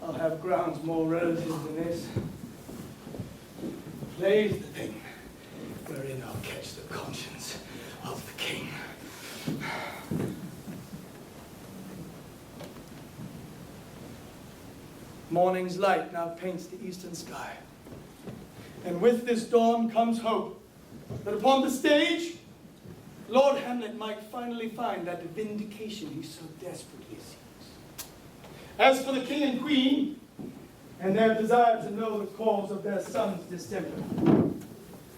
I'll have grounds more relative than this. Play's the thing wherein I'll catch the conscience of the king. Morning's light now paints the eastern sky, and with this dawn comes hope that upon the stage Lord Hamlet might finally find that vindication he so desperately seeks. As for the king and queen, and their desire to know the cause of their son's distemper,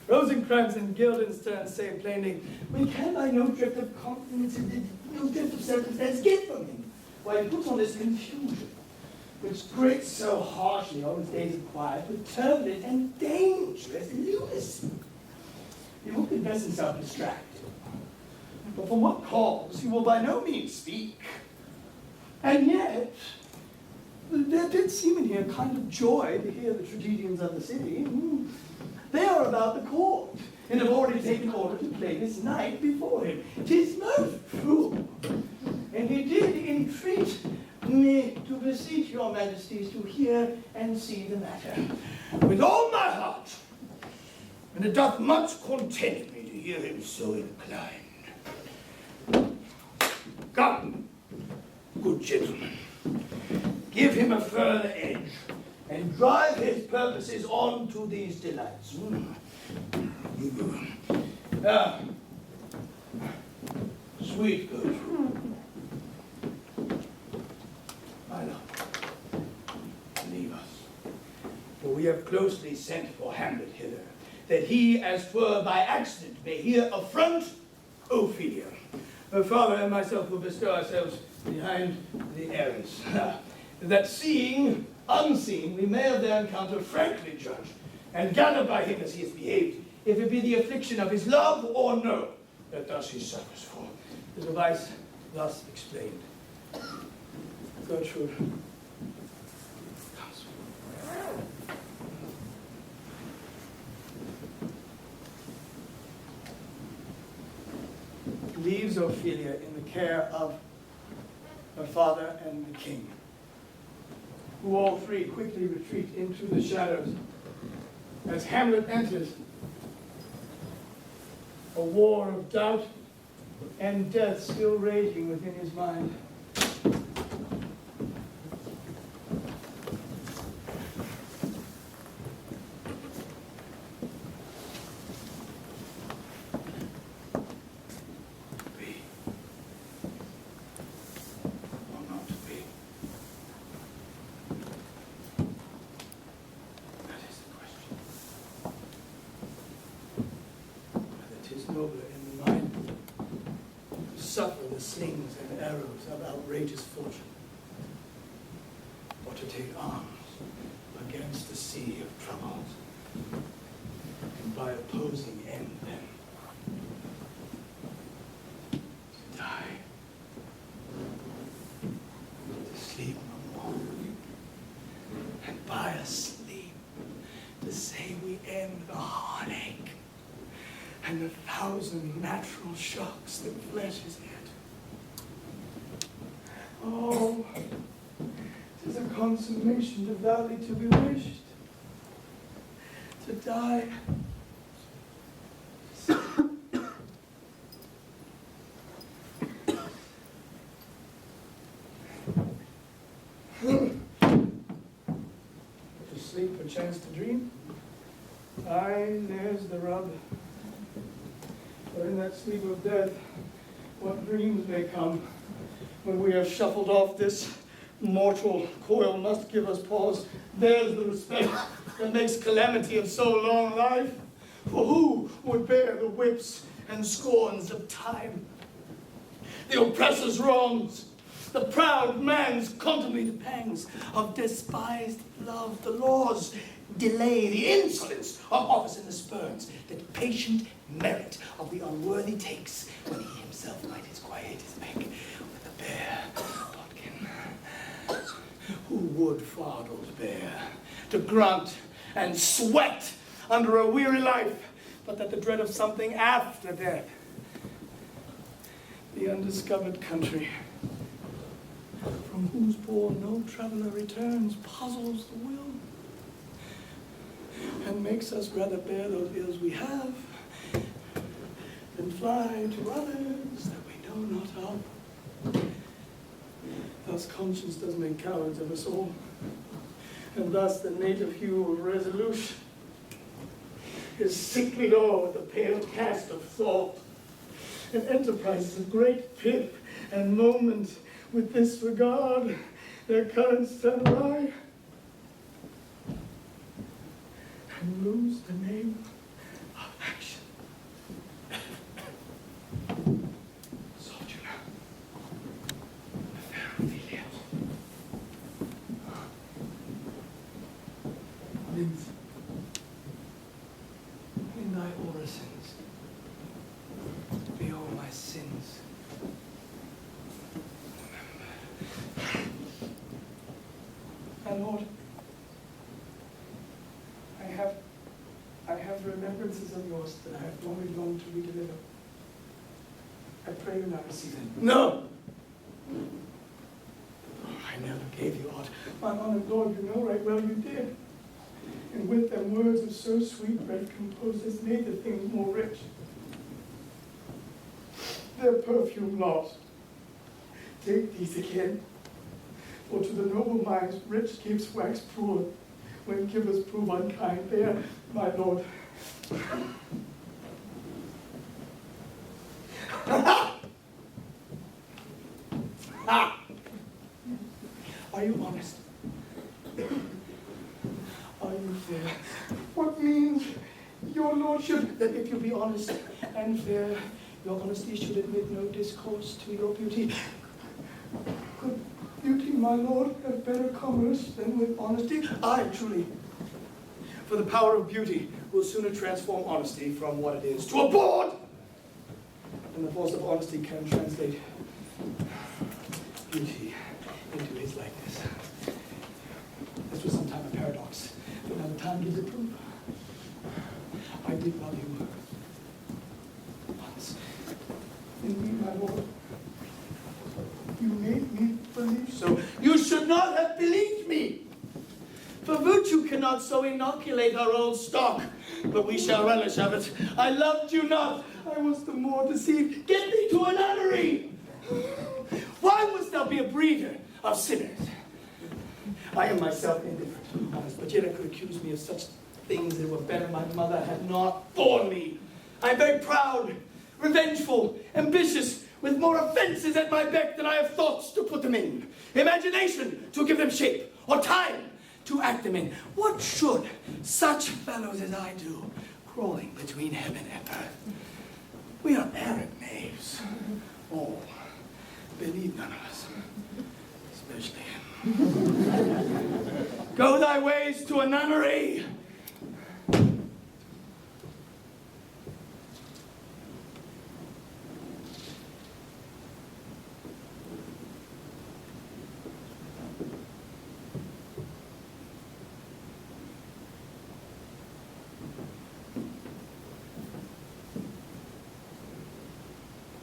Rosencrantz and Guildenstern say plainly, we can by no drift of confidence, no drift of circumstance get from him, while he puts on this confusion, which grates so harshly on his days of quiet, with turbulent and dangerous lunacy. He will confess himself distracted, but from what cause he will by no means speak. And yet, there did seem in here a kind of joy to hear the tragedians of the city. They are about the court, and have already taken order to play this night before him. 'Tis most true, and he did entreat me to beseech your majesties to hear and see the matter with all my heart, and it doth much content me to hear him so inclined. Come, good gentlemen, give him a further edge, and drive his purposes on to these delights. Ah, sweet Gertrude, my love, leave us, for we have closely sent for Hamlet hither, that he, as 'twere by accident, may here affront Ophelia. Her father and myself will bestow ourselves behind the arras, that seeing unseen, we may of their encounter frankly judge, and gather by him as he has behaved, if it be the affliction of his love or no, that thus he suffers for. The device thus explained. Gertrude, comes. Leaves Ophelia in the care of her father and the king, who all three quickly retreat into the shadows as Hamlet enters, a war of doubt and death still raging within his mind. nobler in the mind to suffer the slings and arrows of outrageous fortune, or to take arms against the sea of troubles, and by opposing end them, to die, to sleep no more, and by a sleep to say we end the heartache and the thousand natural shocks that flesh has had. Oh, 'tis a consummation devoutly to be wished, to die. To sleep, perchance to dream. Aye, there's the rub. For in that sleep of death, what dreams may come when we have shuffled off this mortal coil must give us pause. There's the respect that makes calamity of so long life. For who would bear the whips and scorns of time, the oppressor's wrongs, the proud man's contemplated pangs of despised love, the law's delay, the insolence of office and the spurns, the patient merit of the unworthy takes, when he himself might his quietus make with the bare bodkin. Who would fathers bear to grunt and sweat under a weary life, but that the dread of something after death, the undiscovered country, from whose bourne no traveler returns, puzzles the will, and makes us rather bear those ills we have, than fly to others that we know not of. Thus conscience does make cowards of us all, and thus the native hue of resolution is sicklied o'er with the pale cast of thought, and enterprises of great pith and moment with this regard their currents turn awry, and lose the name of action. Sojourner, fair Ophelia, nymph, in thy orisons, behold my sins. My Lord, I have remembrances of yours that I have longed to redeliver. I pray you not receive them. No! I never gave you aught. My honored Lord, you know right well you did. And with them words of so sweet breath composed has made the things more rich. Their perfume lost. Take these again. For to the noble minds rich gifts wax poor, when givers prove unkind. There, my Lord. Are you honest? Are you fair? What means your lordship that if you be honest and fair, your honesty should admit no discourse to your beauty? Could beauty, my lord, have better commerce than with honesty? Aye, truly. For the power of beauty will sooner transform honesty from what it is to a bawd, than the force of honesty can translate beauty into his likeness. This was sometime a paradox, but now the time gives it proof. I did love you once. Indeed, my lord. You made me believe so. You should not have believed me. For virtue cannot so inoculate our old stock, but we shall relish of it. I loved you not. I was the more deceived. Get thee to a nunnery. Why wouldst thou be a breeder of sinners? I am myself indifferent, honest, but yet I could accuse me of such things that were better my mother had not borne me. I am very proud, revengeful, ambitious, with more offenses at my beck than I have thoughts to put them in, imagination to give them shape, or time to act them in. What should such fellows as I do, crawling between heaven and earth? We are arrant knaves. All. They need none of us. Especially him. Go thy ways to a nunnery.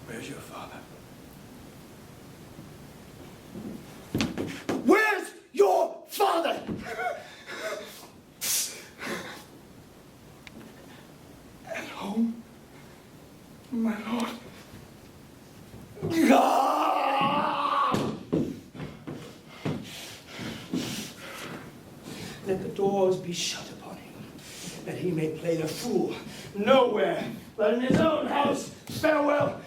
Where's your father? Where's your father? At home, my lord. Let the doors be shut upon him, that he may play the fool nowhere but in his own house. Farewell.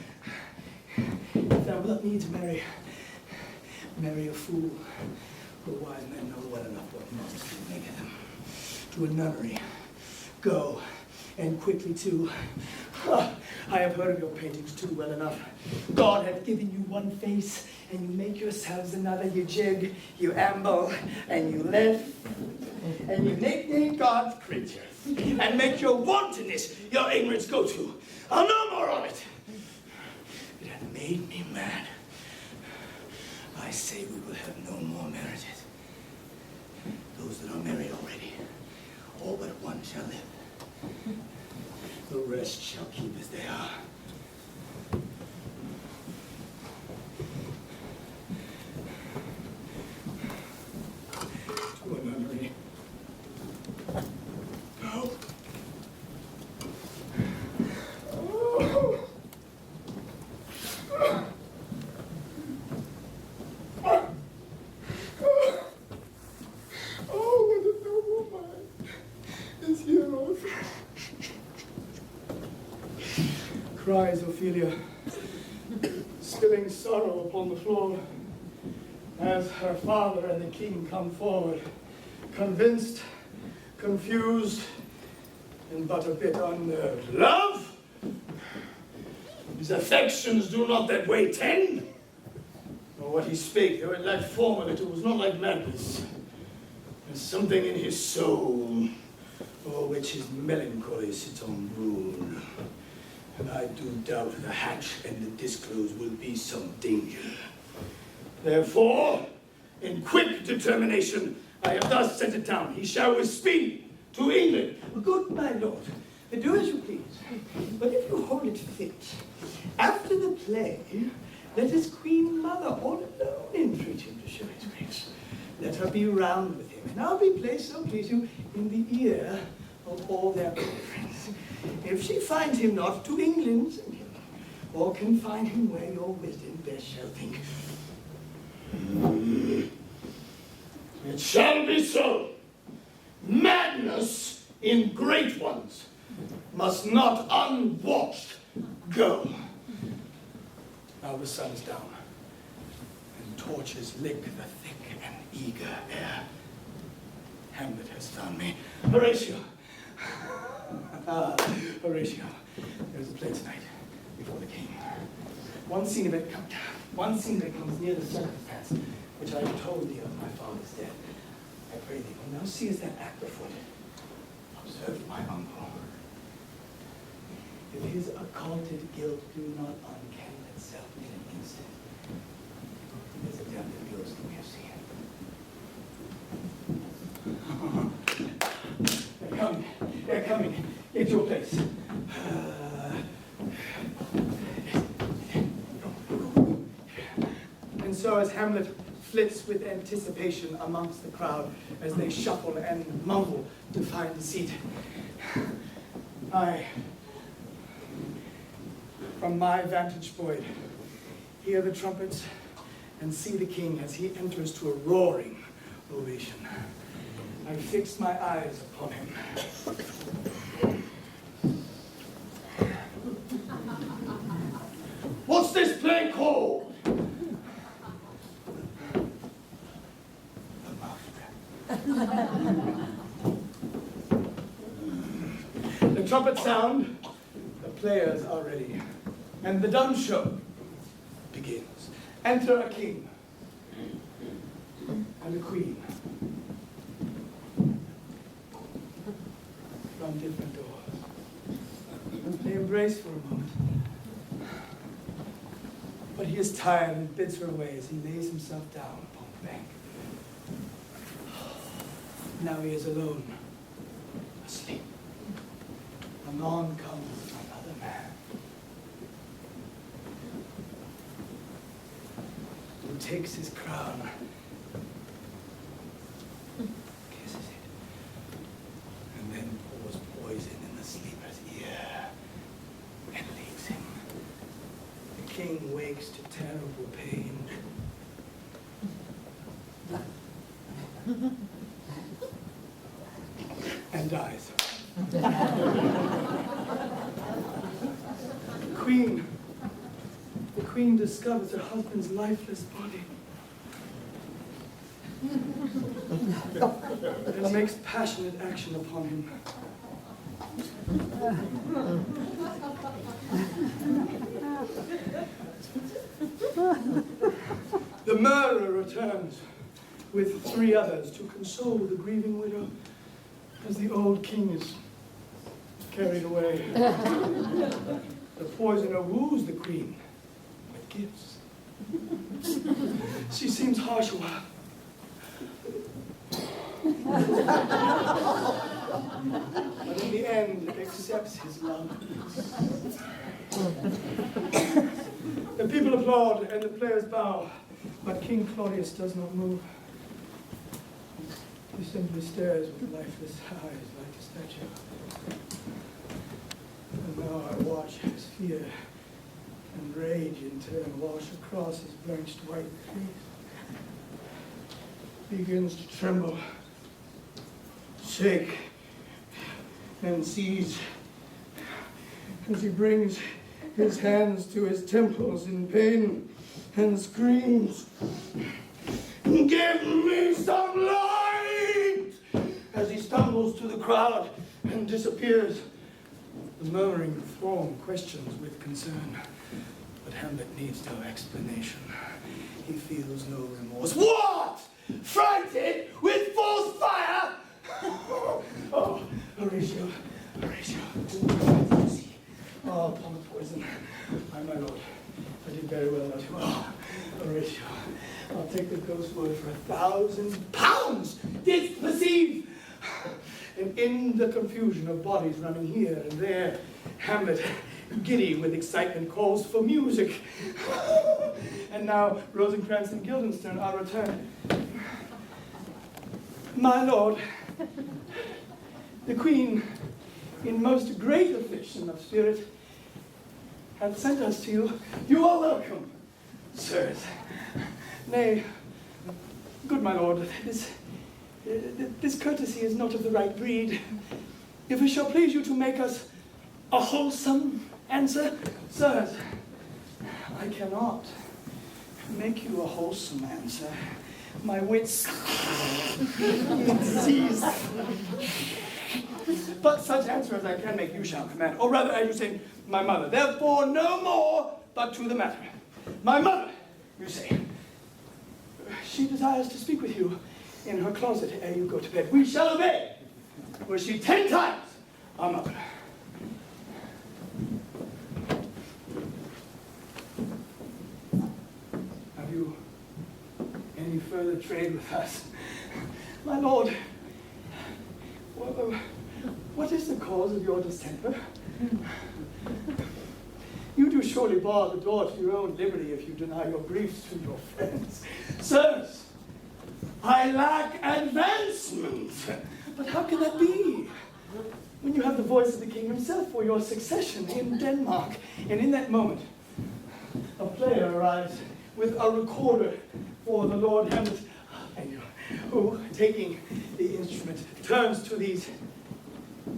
If thou wilt need to marry a fool, for wise men know well enough what monsters make them. To a nunnery. Go, and quickly too. I have heard of your paintings too well enough. God hath given you one face, and you make yourselves another. You jig, you amble, and you live, and you nickname God's creatures, and make your wantonness your ignorance go to. I'll no more of it. It hath made me mad. I say we will have no more marriages. Those that are married already, all but one shall live. The rest shall keep as they are. To a nunnery. Go. Cries Ophelia, spilling sorrow upon the floor, as her father and the king come forward, convinced, confused, and but a bit unnerved. Love? His affections do not that way tend. Nor what he spake, though it lacked form of it was not like madness. There's something in his soul, o'er which his melancholy sits on rule. And I do doubt the hatch and the disclose will be some danger. Therefore, in quick determination, I have thus sent it down. He shall with speed to England. Good my lord, do as you please. But if you hold it fit, after the play, let his queen mother all alone entreat him to show his grace. Let her be round with him, and I'll be placed, so please you, in the ear of all their friends. If she find him not, to England send him, or confine him where your wisdom best shall think. It shall be so. Madness in great ones must not unwatched go. Now the sun is down, and torches lick the thick and eager air. Hamlet has found me. Horatio! Horatio, there's a play tonight before the king. One scene of it comes near the circumstance which I have told thee of my father's death. I pray thee, when thou seest that act afoot, observe my uncle. If his occulted guilt do not uncanny itself in an instant, it is a definite ghost that we have seen. They're coming. They're coming. Get to your place. And so as Hamlet flits with anticipation amongst the crowd as they shuffle and mumble to find a seat, I, from my vantage point, hear the trumpets and see the king as he enters to a roaring ovation. I fix my eyes upon him. What's this play called? The trumpet sound, the players are ready. And the dumb show begins. Enter a king and a queen from different doors. They embrace for a moment. But he is tired and bids her away as he lays himself down upon the bank. Now he is alone, asleep. Anon comes another man who takes his crown, kisses it, and then pours poison in the sleeper's ear and leaves him. The king wakes to terrible pain. And dies. The queen discovers her husband's lifeless body and makes passionate action upon him. The murderer returns with 3 others to console the grieving widow as the old king is carried away. The poisoner woos the queen with gifts. She seems harsh a while. But in the end accepts his love. The people applaud and the players bow, but King Claudius does not move. He simply stares with lifeless eyes like a statue. And now I watch his fear and rage in turn wash across his blanched white face. He begins to tremble, shake, and seize as he brings his hands to his temples in pain and screams, "Give me some light!" as he stumbles to the crowd and disappears. The murmuring throng questions with concern, but Hamlet needs no explanation. He feels no remorse. What? Frighted with false fire? Oh, Horatio. Oh, upon the poison. My lord, I did very well, not you. Oh, Horatio, I'll take the ghost word for 1,000 pounds. Didst perceive? And in the confusion of bodies running here and there, Hamlet, giddy with excitement, calls for music. And now Rosencrantz and Guildenstern are returned. My lord, the queen, in most great affliction of spirit, hath sent us to you. You are welcome, sirs. Nay, good my lord, this courtesy is not of the right breed. If it shall please you to make us a wholesome answer, sirs, I cannot make you a wholesome answer. My wits cease. But such answer as I can make you shall command, or rather, as you say, my mother. Therefore, no more, but to the matter. My mother, you say, she desires to speak with you in her closet ere you go to bed. We shall obey. Were she 10 times our mother. Have you any further trade with us? My lord, what is the cause of your distemper? You do surely bar the door to your own liberty if you deny your griefs to your friends. Sirs, I lack advancement. But how can that be? When you have the voice of the king himself for your succession in Denmark. And in that moment, a player arrives with a recorder for the Lord Hamlet, who, taking the instrument, turns to these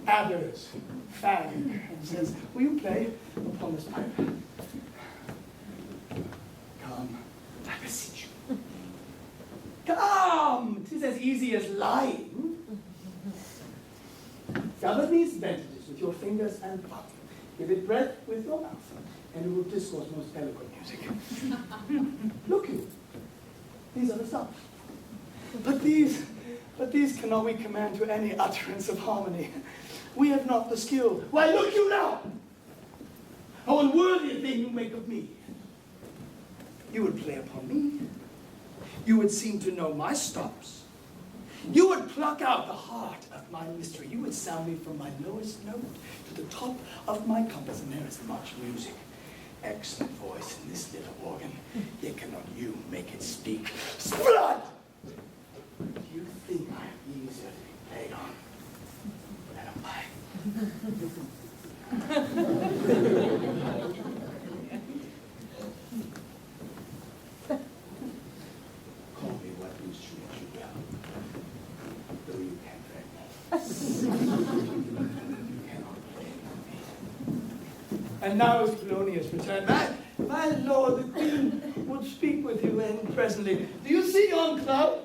adders, fang, and says, "Will you play upon this pipe?" Come, I beseech you. Come, 'tis as easy as lying. Gather these bandages with your fingers and thumb. Give it breath with your mouth. and who will discourse most eloquent music. Look you, these are the stops. But these cannot we command to any utterance of harmony. We have not the skill. Why, look you now! How unworthy a thing you make of me. You would play upon me. You would seem to know my stops. You would pluck out the heart of my mystery. You would sound me from my lowest note to the top of my compass, and there is much music. Excellent voice in this little organ, yet cannot you make it speak. Blood! Do you think I am easier to be played on than a pipe? Call me what instrument you will, though you can't threaten me. You cannot play with me. And now is Polonius returned. My lord, the queen would speak with you presently. Do you see yon cloud?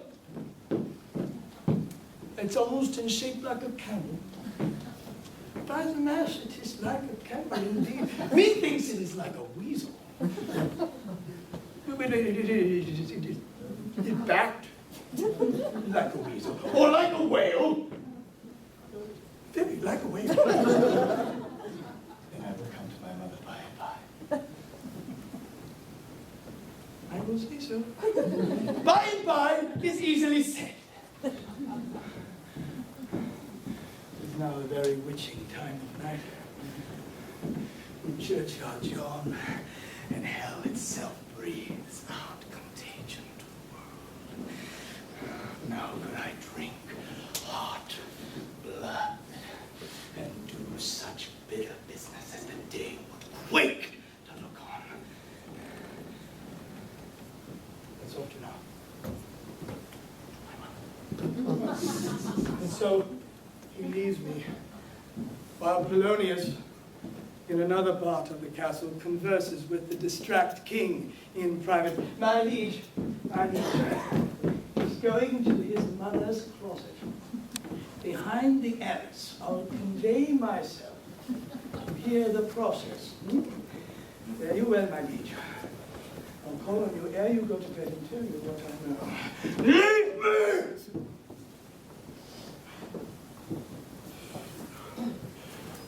It's almost in shape like a camel. By the mass, it is like a camel indeed. Methinks it is like a weasel. It backed like a weasel, or like a whale. Very like a whale. Then I will come to my mother by and by. I will say so. By and by is easily said. It is now a very witching time of night. When churchyards yawn, and hell itself breathes out contagion to the world. Now could I drink hot blood and do such bitter business as the day would quake to look on. Let's hope to know. And so he leaves me, while Polonius, in another part of the castle, converses with the distract king in private. My liege is going to his mother's closet. Behind the annex, I'll convey myself to hear the process. Fare you well, my liege. I'll call on you ere you go to bed and tell you what I know. Leave me!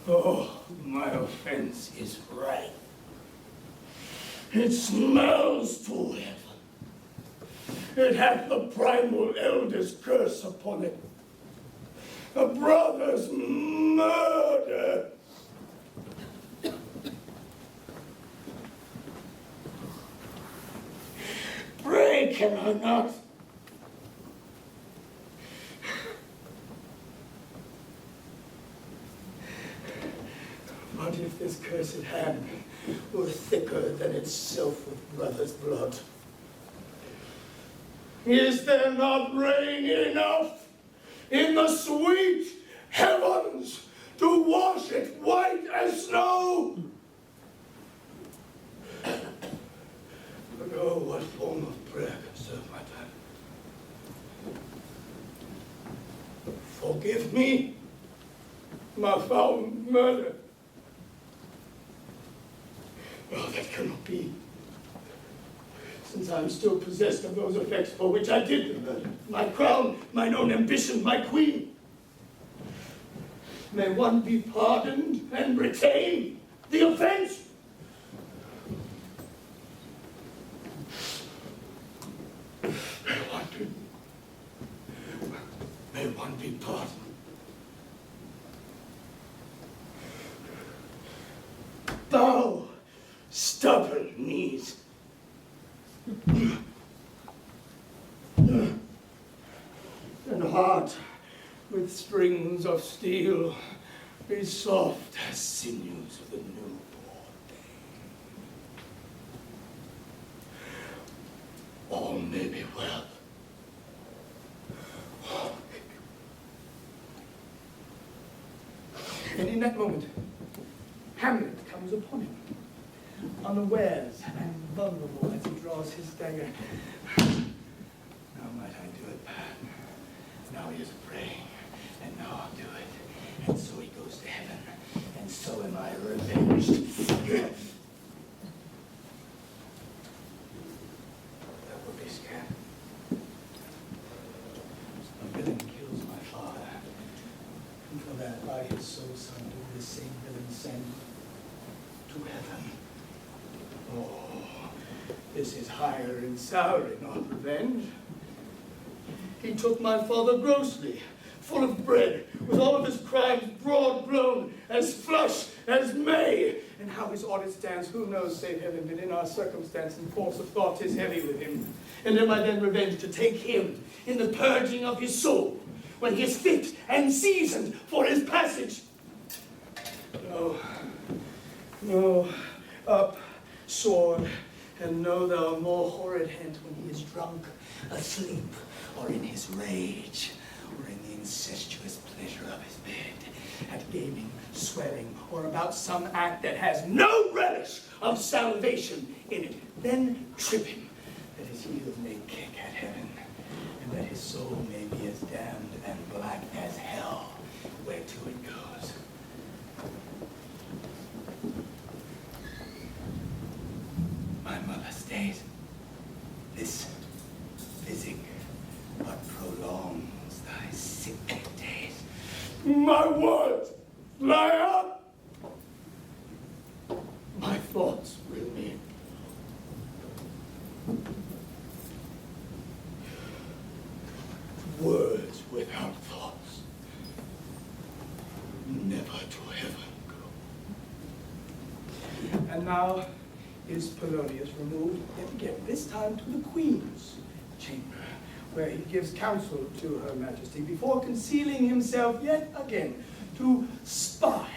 Oh, my offense is right. It smells to heaven. It hath the primal elder's curse upon it. A brother's murder. Pray, can I not? What if this cursed hand were thicker than itself with brother's blood? Is there not rain enough in the sweet heavens to wash it white as snow? But oh, what form of prayer can serve my time? Forgive me my foul murder. Oh, that cannot be, since I am still possessed of those effects for which I did the murder. My crown, mine own ambition, my queen. May one be pardoned and retain the offense? May one be pardoned. Bow, stubborn knees. And heart with strings of steel, be soft as sinews of the newborn day. All may be well. All may be. And in that moment, Hamlet comes upon him, unawares and vulnerable as he draws his dagger. Now might I do it, now he is praying, and now I'll do it. And so he goes to heaven, and so am I revenged. This is higher in salary, not revenge. He took my father grossly, full of bread, with all of his crimes broad blown, as flush as May. And how his audit stands, who knows, save heaven, but in our circumstance and force of thought 'tis heavy with him. And am I then revenge to take him in the purging of his soul, when he is fit and seasoned for his passage? No, no, up, sword, and know thou a more horrid hint when he is drunk, asleep, or in his rage, or in the incestuous pleasure of his bed, at gaming, swearing, or about some act that has no relish of salvation in it. Then trip him, that his heels may kick at heaven, and that his soul may be as damned and black as hell, whereto it goes. My mother stays. This physic but prolongs thy sick days. My words fly up. My thoughts remain. Words without thoughts never to heaven go. And now is Polonius removed yet again, this time to the Queen's chamber, where he gives counsel to her Majesty before concealing himself yet again to spy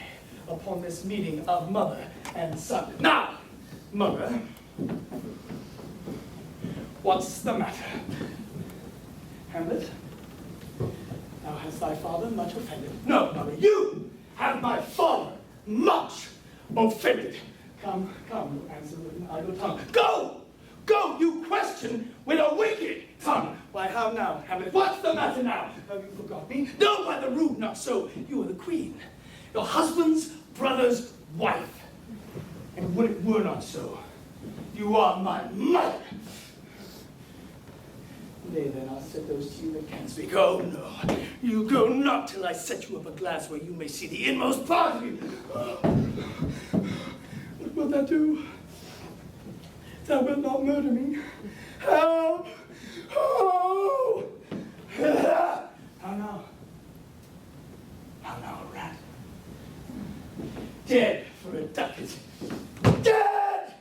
upon this meeting of mother and son. Now, mother, what's the matter? Hamlet, thou hast thy father much offended. No, mother, you have my father much offended. Come, you answer with an idle tongue. Go, you question with a wicked tongue. Why, how now, Hamlet? What's the matter now? Have you forgot me? No, by the rude, not so. You are the queen, your husband's brother's wife. And would it were not so, you are my mother. Nay, then, I'll set those to you that can speak. Oh, no, you go not till I set you up a glass where you may see the inmost part of you. What wilt thou do? Thou wilt not murder me. Help! Oh! How now? How now, rat? Dead for a ducat. Dead!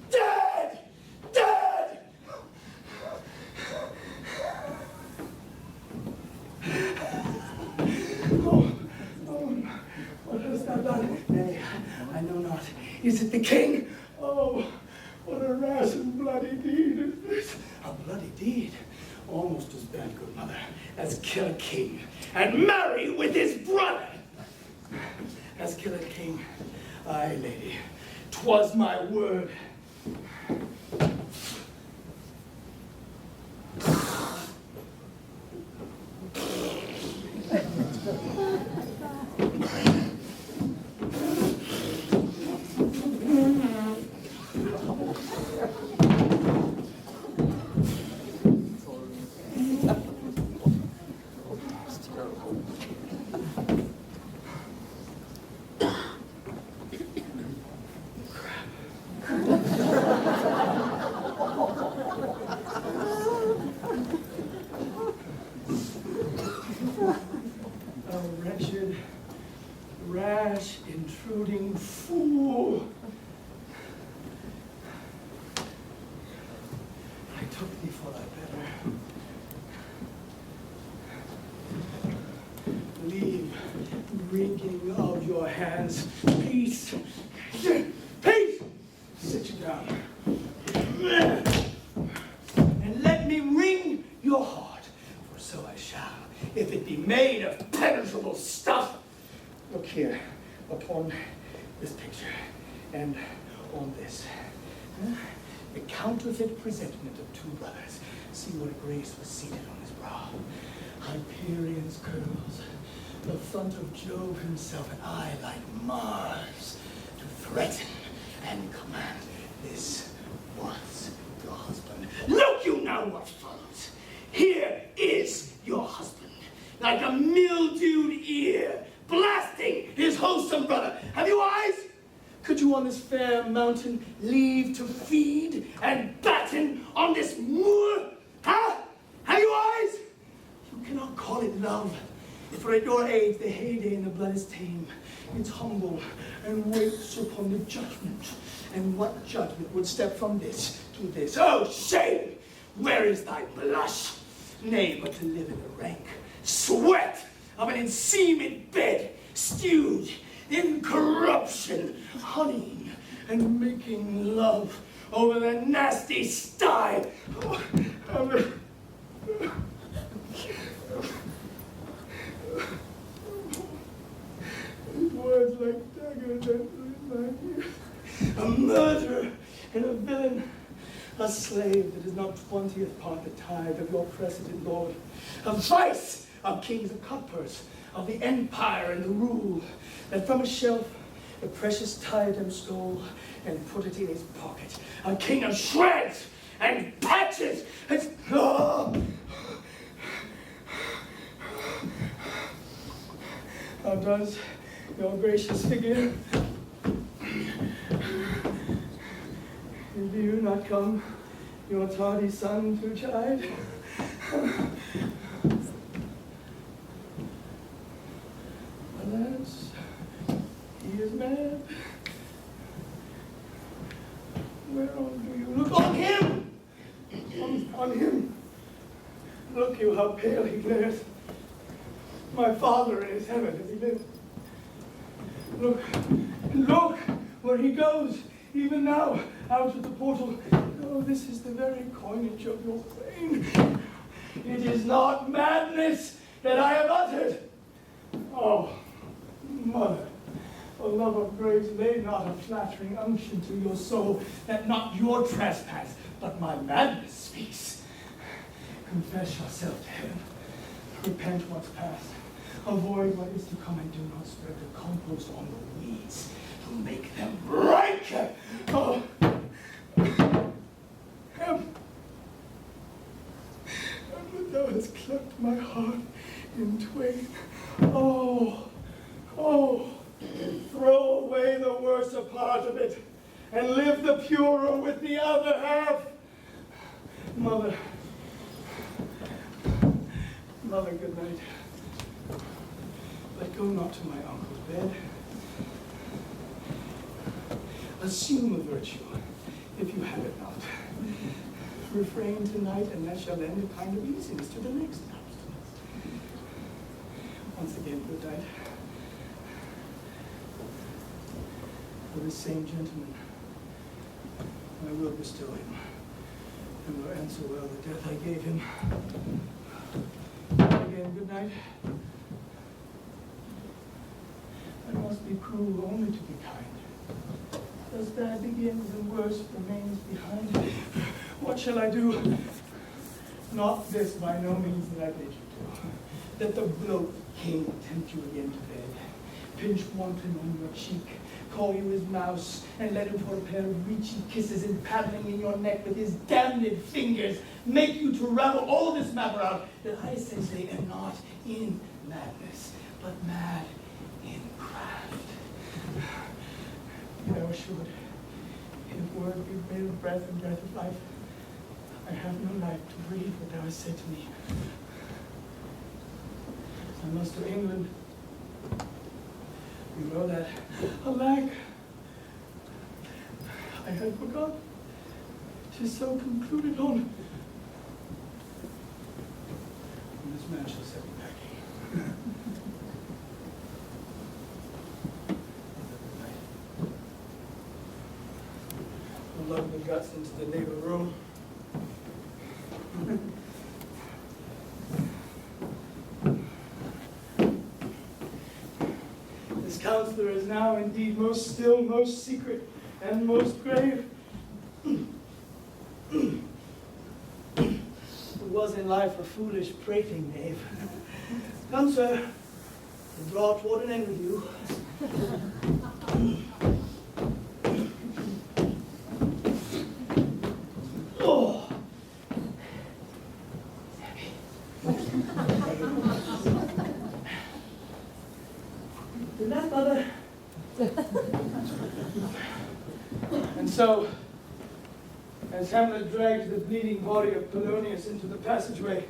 Dead! Dead! Oh, what hast thou done? Nay, I know not. Is it the king? Oh, what a rash and bloody deed is this? A bloody deed? Almost as bad, good mother, as kill a king and marry with his brother. As kill a king, aye, lady, 'twas my word. Rash, intruding fool. I took thee for thy better. Leave wringing of your hands. Peace. Peace! Sit you down. And let me wring your heart, for so I shall, if it be made of penetrable stuff. Look here, upon this picture, and on this. The counterfeit presentment of two brothers. See what grace was seated on his brow. Hyperion's curls, the front of Jove himself, an eye like Mars, to threaten and command. This was your husband. Look you now what follows. Here is your husband, like a mildewed ear, blasting his wholesome brother. Have you eyes? Could you on this fair mountain leave to feed and batten For at your age, the heyday in the blood is tame. It's humble and waits upon the judgment. And what judgment would step from this to this? Oh, shame! Where is thy blush? Nay, but to live in the rank sweat of an enseamed bed, stewed in corruption, honeying and making love over the nasty sty of a... These words like daggers in my ears. A murderer and a villain, a slave that is not 20th part the tithe of your precedent lord, a vice of kings of cupbearers, of the empire and the rule, that from a shelf the precious diadem stole and put it in his pocket, a king of shreds and patches and... How does your gracious figure? Do you not come, your tardy son, to chide? Alas, he is mad. Whereon do you look? On him! On him! Look you how pale he glares. My Father in his heaven as he lives. Look where he goes, even now, out of the portal. Oh, this is the very coinage of your brain. It is not madness that I have uttered. Oh, mother, for love of grace, lay not a flattering unction to your soul, that not your trespass, but my madness speaks. Confess yourself to heaven. Repent what's past. Avoid what is to come, and do not spread the compost on the weeds to make them richer. Oh, Hamlet, thou hast cleft my heart in twain. Oh, throw away the worser part of it, and live the purer with the other half. Mother, good night. But go not to my uncle's bed. Assume a virtue, if you have it not. Refrain tonight, and that shall lend a kind of easiness to the next abstinence. Once again, good night. For this same gentleman, I will bestow him, and will answer well the death I gave him. Again, good night. I must be cruel only to be kind. As bad begins and worse remains behind. What shall I do? Not this by no means that I bid you do. That the bloat king tempt you again to bed. Pinch wanton on your cheek, call you his mouse, and let him for a pair of reachy kisses and paddling in your neck with his damned fingers, make you to ravel all this matter out, that I essentially am not in madness, but mad in craft. Thou assured, if word be made of breath and breath of life, I have no life to breathe what thou hast said to me. I must to England. You know that. Alack, I had forgot. 'Tis so concluded on. And this man shall set me packing. Lug the guts into the neighbor room. This counselor is now indeed most still, most secret, and most grave. Who was in life a foolish, prating knave. Come, sir, we'll draw toward an end with you. And so, as Hamlet dragged the bleeding body of Polonius into the passageway,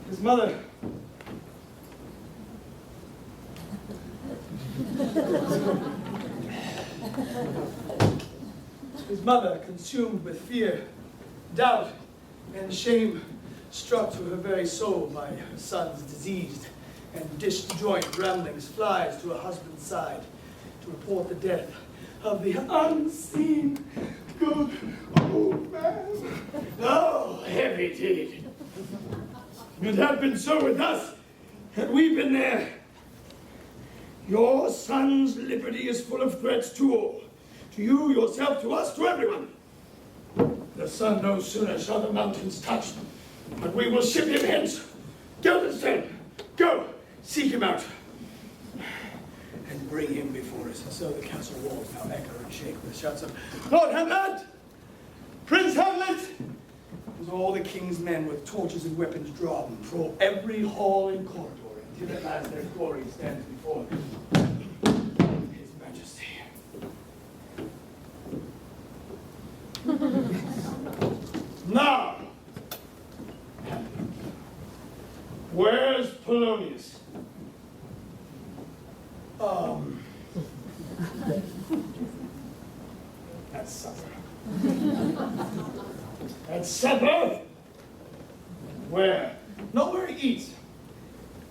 his mother, His mother, consumed with fear, doubt, and shame, struck to her very soul by her son's diseased and disjoint ramblings, flies to her husband's side to report the death of the unseen good old man. Oh, heavy deed. It had been so with us, had we been there. Your son's liberty is full of threats to all. To you, yourself, to us, to everyone. The sun no sooner shall the mountains touch, but we will ship him hence. Guildenstern, go, seek him out, and bring him before us. And so the castle walls now echo and shake with shouts of, Lord Hamlet! Prince Hamlet! As all the king's men with torches and weapons drawn patrol every hall and corridor until at last their glory stands before His Majesty. Now, where's Polonius? At supper. At supper? Where? Not where he eats,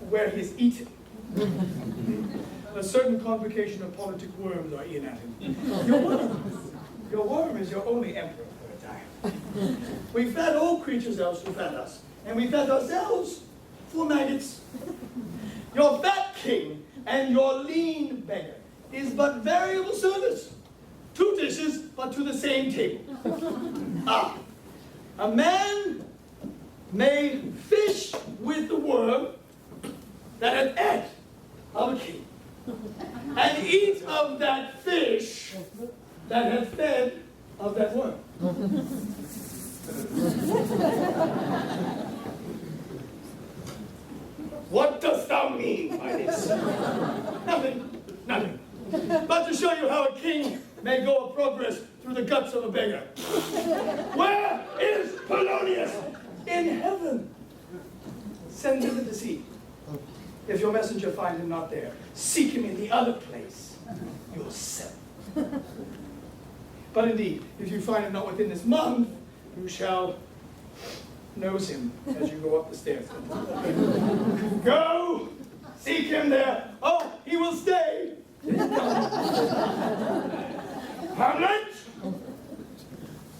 where he is eaten. A certain convocation of politic worms are in at him. Your worm is your only emperor for a time. We fed all creatures else who fed us, and we fed ourselves for maggots. Your fat king and your lean beggar is but variable service. 2 dishes, but to the same table. A man may fish with the worm that hath ate of a king, and eat of that fish that hath fed of that worm. What dost thou mean by this? Nothing. But to show you how a king may go of progress through the guts of a beggar. Where is Polonius? In heaven. Send him to the sea. If your messenger find him not there, seek him in the other place yourself. But indeed, if you find him not within this month, you shall nose him as you go up the stairs. Go, seek him there. Oh, he will stay. Hamlet,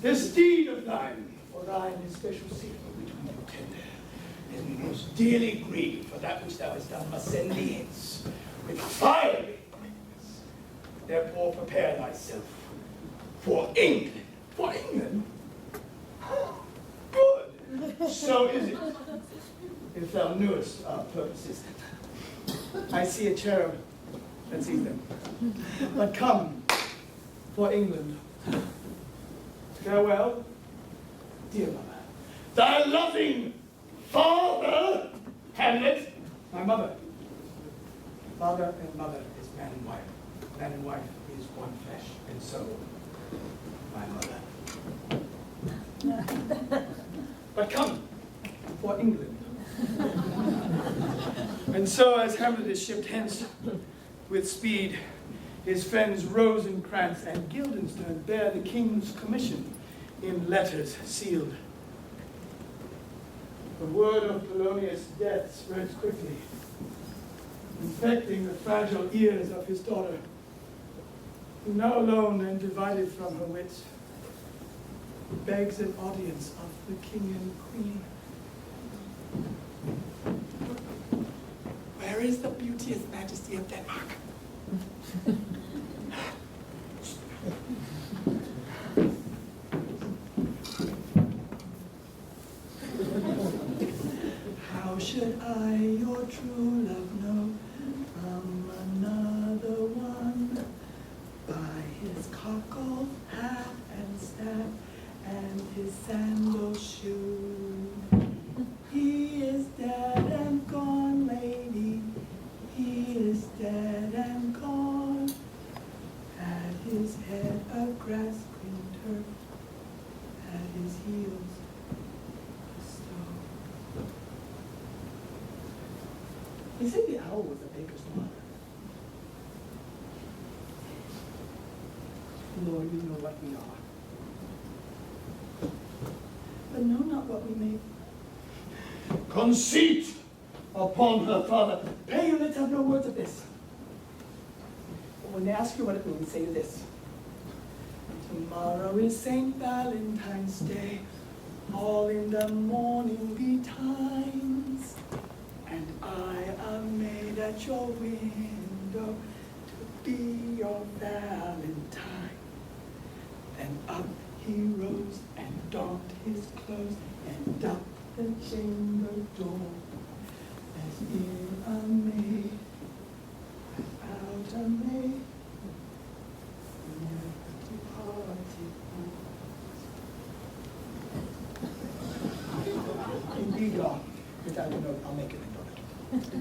This deed of thine, for thine is special seal between you tender, and most dearly grieved for that which thou hast done, must send thee hence with fiery wings. Therefore prepare thyself for England. For England? Good. So is it. If thou knewest our purposes. I see a cherub that sees them. But come, for England. Farewell, dear mother. thy loving father, Hamlet. My mother. Father and mother is man and wife. Man and wife is one flesh and soul. My mother. But come, for England. And so as Hamlet is shipped hence with speed, his friends Rosencrantz and Guildenstern bear the king's commission in letters sealed. The word of Polonius' death spreads quickly, infecting the fragile ears of his daughter, who now alone and divided from her wits, begs an audience of the king and queen. Where is the beauteous majesty of Denmark? How should I, your true love, know from another one? By his cockle hat and staff and his sandal shoe. He is dead and gone, lady. He is dead and gone. At his head a grass-green turf, at his heels a stone. They say the owl was a baker's daughter. Lord, you know what we are. but know not what we may. Conceit upon her father. Pray you, let's have no words of this. But when they ask you what it means, say this. Tomorrow is St. Valentine's Day, all in the morning betimes, and I am made at your window to be your Valentine. Then up he rose and donned his clothes and doffed the chamber door, as in a maid, without a maid, never departed home. Indeed, God, without a note, I'll make it a note.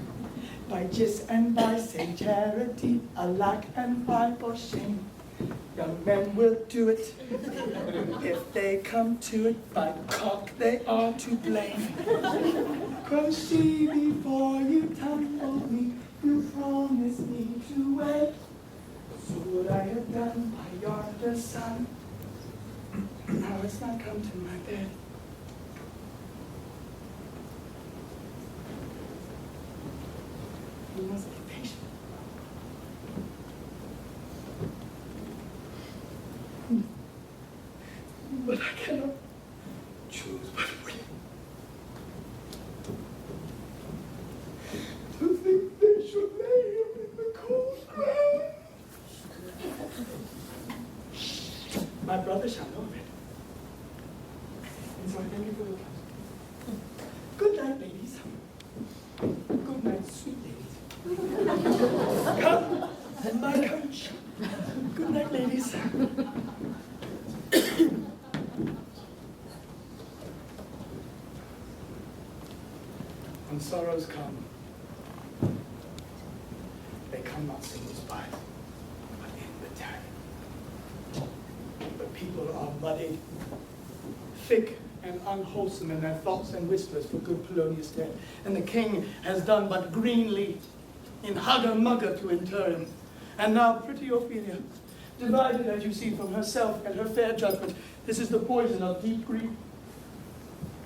By gist and by Saint Charity, alack and why for shame. Young men will do it if they come to it. By cock they are to blame. Cause she before you tumbled me, you promised me to wait. So would I have done by yonder sun. Now it's not come to my bed. You must be patient. But I cannot choose but weep. To think they should lay him in the cold ground. My brother shall know of it. And so I thank you for your counsel. Good night, ladies. Good night, sweet ladies. Come, my coach. Good night, ladies. When sorrows come, they come not single spite, but in battalion. The people are muddied, thick and unwholesome in their thoughts and whispers for good Polonius dead, and the king has done but greenly in hugger-mugger to inter him. And now pretty Ophelia, divided as you see from herself and her fair judgment, this is the poison of deep grief.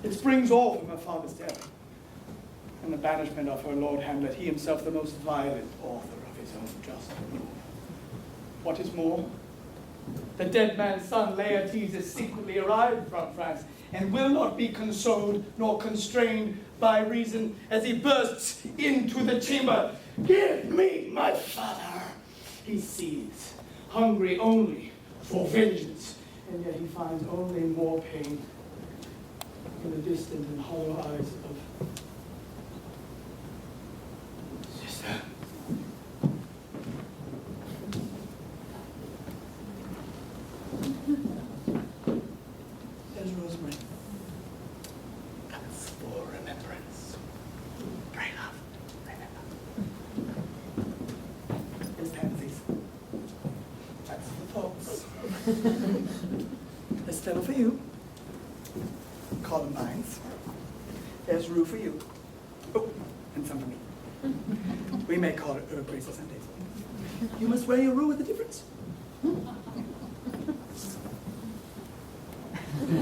It springs all from her father's death, and the banishment of her lord Hamlet, he himself the most violent author of his own just rule. What is more, the dead man's son Laertes is secretly arrived from France, and will not be consoled nor constrained by reason as he bursts into the chamber. Give me my father! He sees, hungry only for vengeance, and yet he finds only more pain in the distant and hollow eyes of sister. There's Rosemary. That's for remembrance. Pray, love. Remember. There's pansies. That's for folks. There's still for you. Columbines. There's rue for you. Oh, and some for me. We may call it herb bracelet Sundays. You must wear your rue with a difference. I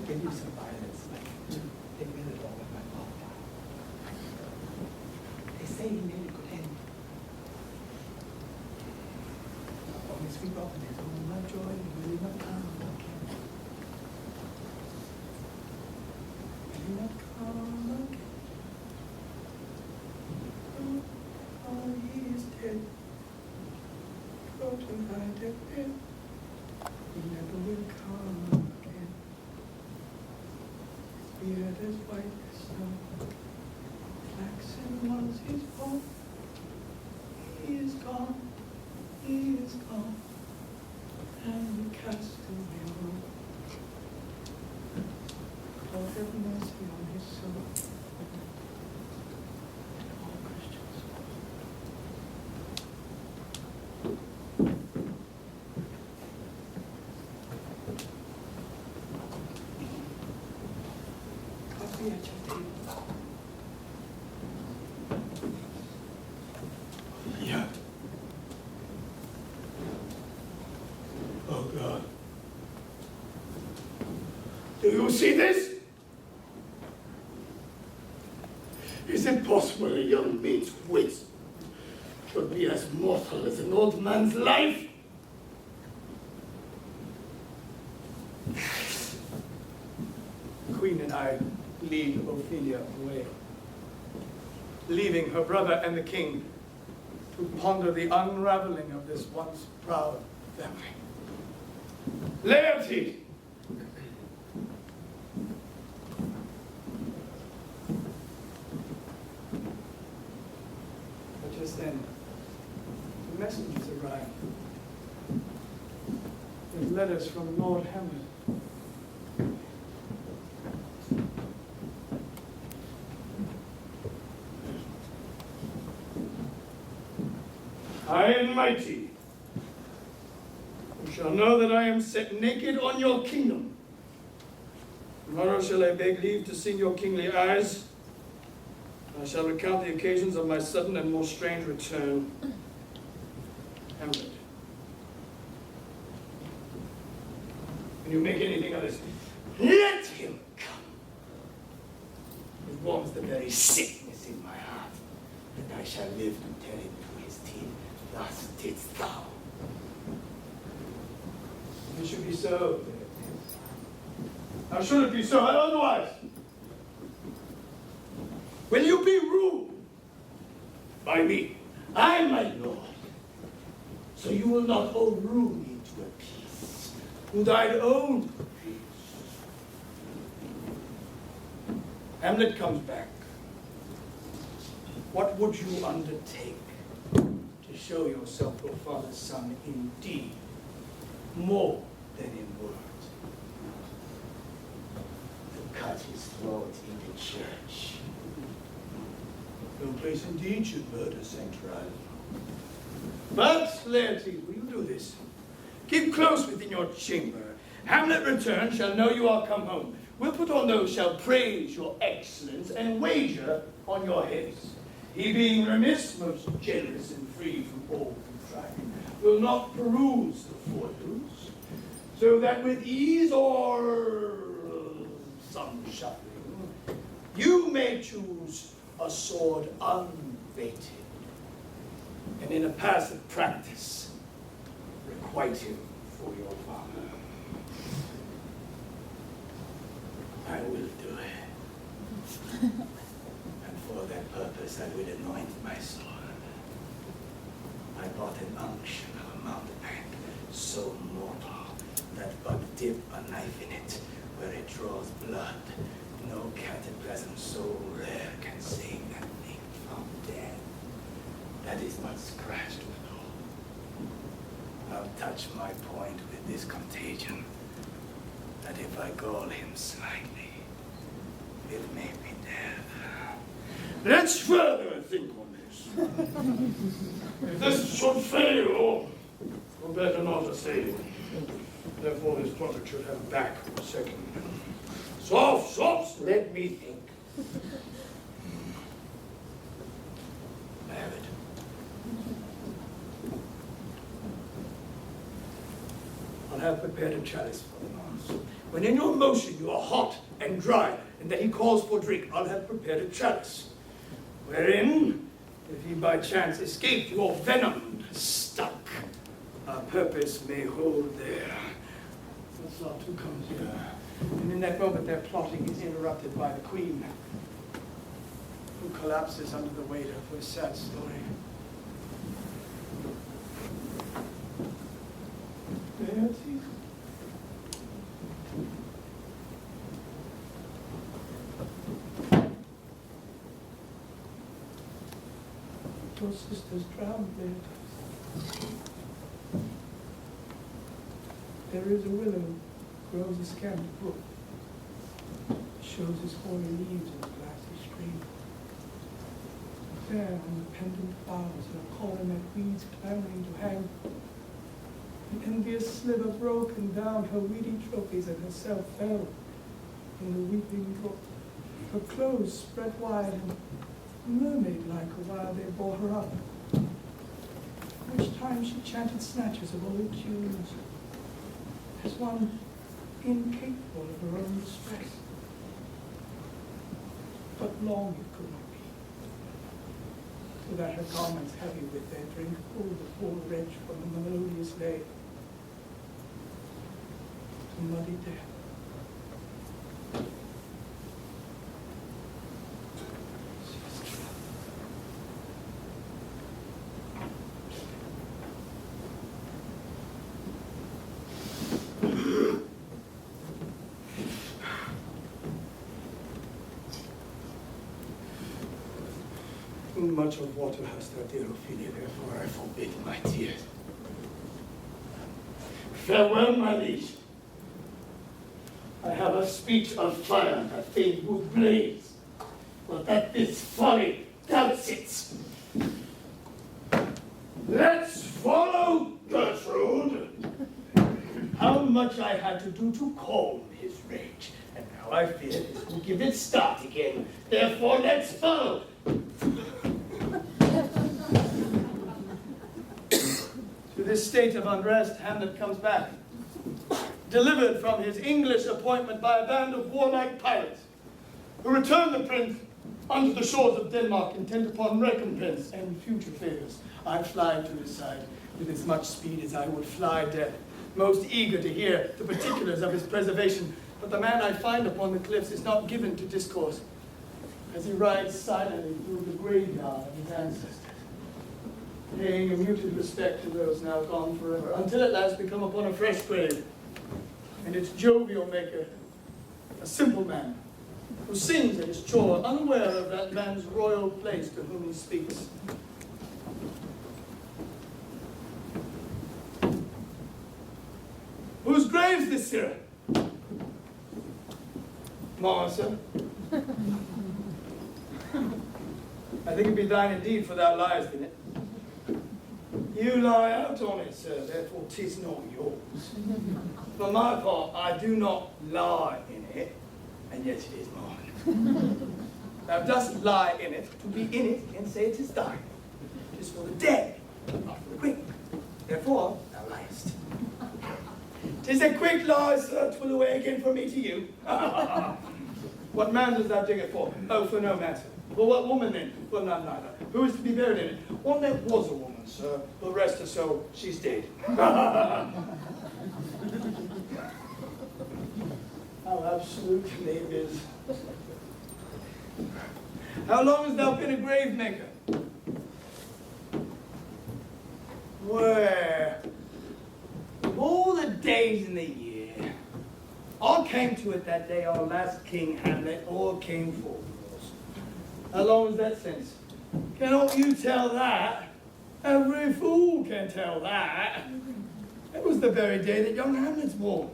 gave you some violets. They made it all with my mouth. They say he made a good end. Only sweet often is all my joy and really not come again. Really not come again. Oh, he is dead. Go to my deathbed. He never will come again. His beard as white as snow. Flaxen was his home. He is gone. He is gone. And we cast away home. Lord have mercy on his soul. And all Christians. Coffee at your table. Do you see this? Is it possible a young maid's wit should be as mortal as an old man's life? The Queen and I lead Ophelia away, leaving her brother and the king to ponder the unraveling of this once proud family. Laertes! But just then, the messengers arrived with letters from Lord Hamlet. High and mighty, you shall know that I am set naked on your kingdom. Tomorrow shall I beg leave to see your kingly eyes. I shall recount the occasions of my sudden and more strange return. Hamlet. When you make anything of this, let him come. It warms the very sickness in my heart, and I shall live to tell him to his teeth, thus didst thou. It should be so. How should it be so? Otherwise, will you be ruled by me? I, my lord. So you will not overrule me to a peace, who thine own peace. Hamlet comes back. What would you undertake to show yourself your father's son in deed, more than in word? To cut his throat in the church. No place indeed should murder sanctuary. But, Laertes, will you do this? Keep close within your chamber. Hamlet return shall know you are come home. We'll put on those shall praise your excellence and wager on your heads. He being remiss, most generous and free from all contriving, will not peruse the foils, so that with ease or some shuffling, you may choose a sword unfated, and in a passive practice, requite him for your father. I will do it. And for that purpose, I will anoint my sword. I bought an unction of a mountebank so mortal that but dip a knife in it where it draws blood. No cataplasm so rare can save that thing from death. That is but scratched withal. I'll touch my point with this contagion, that if I gall him slightly, it may be death. Let's further think on this. If this should fail, or better not to say, therefore this project should have back a second. Soft, soft, let me think. I have it. I'll have prepared a chalice for the nonce. When in your motion you are hot and dry, and that he calls for drink, I'll have prepared a chalice, wherein, if he by chance escape your venomed stuck, our purpose may hold there. That's not who comes here. And in that moment their plotting is interrupted by the queen, who collapses under the weight of her sad story. Laertes? Your sister's drowned, Laertes. There is a willow, grows a scant brook, shows his hoary leaves in the glassy stream. There on the pendant flowers are calling at weeds clamoring to hang. An envious sliver broken down her weedy trophies and herself fell in the weeping brook. Her clothes spread wide and mermaid-like while they bore her up. Each time she chanted snatches of old tunes, as one incapable of her own distress. But long it could not be, so that her garments heavy with their drink pulled the poor wretch from the melodious lay to muddy death. Too much of water hast thou, dear Ophelia, therefore I forbid my tears. Farewell, my liege. I have a speech of fire that fain would blaze, but that this folly doubts it. Let's follow Gertrude. How much I had to do to calm his rage, and now I fear this will give it start again. Therefore, let's follow. To this state of unrest, Hamlet comes back, delivered from his English appointment by a band of warlike pirates, who return the prince unto the shores of Denmark, intent upon recompense and future favors. I fly to his side with as much speed as I would fly death, most eager to hear the particulars of his preservation. But the man I find upon the cliffs is not given to discourse, as he rides silently through the graveyard of his ancestors, paying a muted respect to those now gone forever, until at last we come upon a fresh grave, and its jovial maker, a simple man, who sings at his chore, unaware of that man's royal place to whom he speaks. Whose grave's this, sirrah? Mine, sir. I think it be thine indeed, for thou liest in it. You lie out on it, sir, therefore 'tis not yours. For my part, I do not lie in it, and yet it is mine. Thou dost lie in it, to be in it, and say it is thine. It is for the dead, not for the quick. Therefore, thou liest. 'Tis a quick lie, sir, 'twill away again from me to you. What man does thou dig it for? Oh, for no matter. For what woman then? Well, none neither. Who is to be buried in it? One that was a woman, sir. The rest or so, she's dead. How absolute the name is. How long hast thou been a grave maker? Where? Of all the days in the year, all came to it that day our last king, Hamlet, all came forth. How long is that since? Cannot you tell that? Every fool can tell that. It was the very day that young Hamlet's born.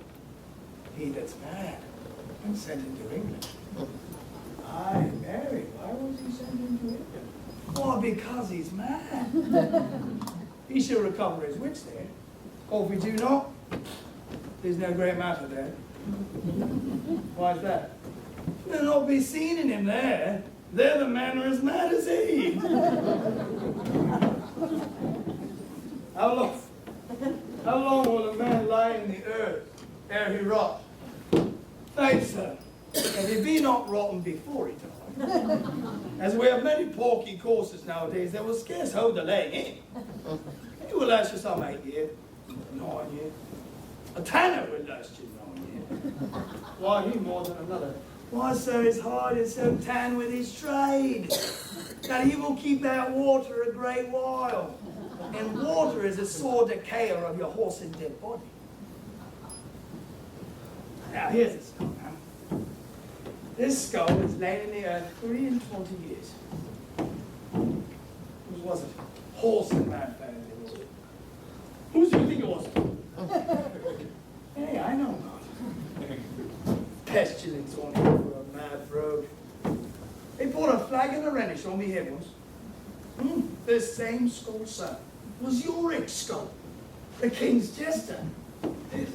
He that's mad and sent into England. Aye, Mary, why was he sent into England? Why, because he's mad. He shall recover his wits there. Or if we do not, there's no great matter there. Why's that? They'll not be seen in him there. There the men are as mad as he. How long will a man lie in the earth ere he rot? Thanks, sir. And he be not rotten before he dies. As we have many porky courses nowadays, they will scarce hold the laying in. He will last you some 8 years, 9 years. A tanner will last you 9 years. Why, he more than another. Why, sir, his hide is so tan with his trade that he will keep that water a great while. And water is a sore decayer of your horse and dead body. Now, here's the skull now. This skull has lain in the earth 23 years. Whose was it? Horse and man family, was it? Whose do you think it was? Hey, I know not. Pestilence on him for a mad rogue. They bought a flag and a Rhenish on me head once. This same skull, sir, was Yorick's skull, the king's jester. This.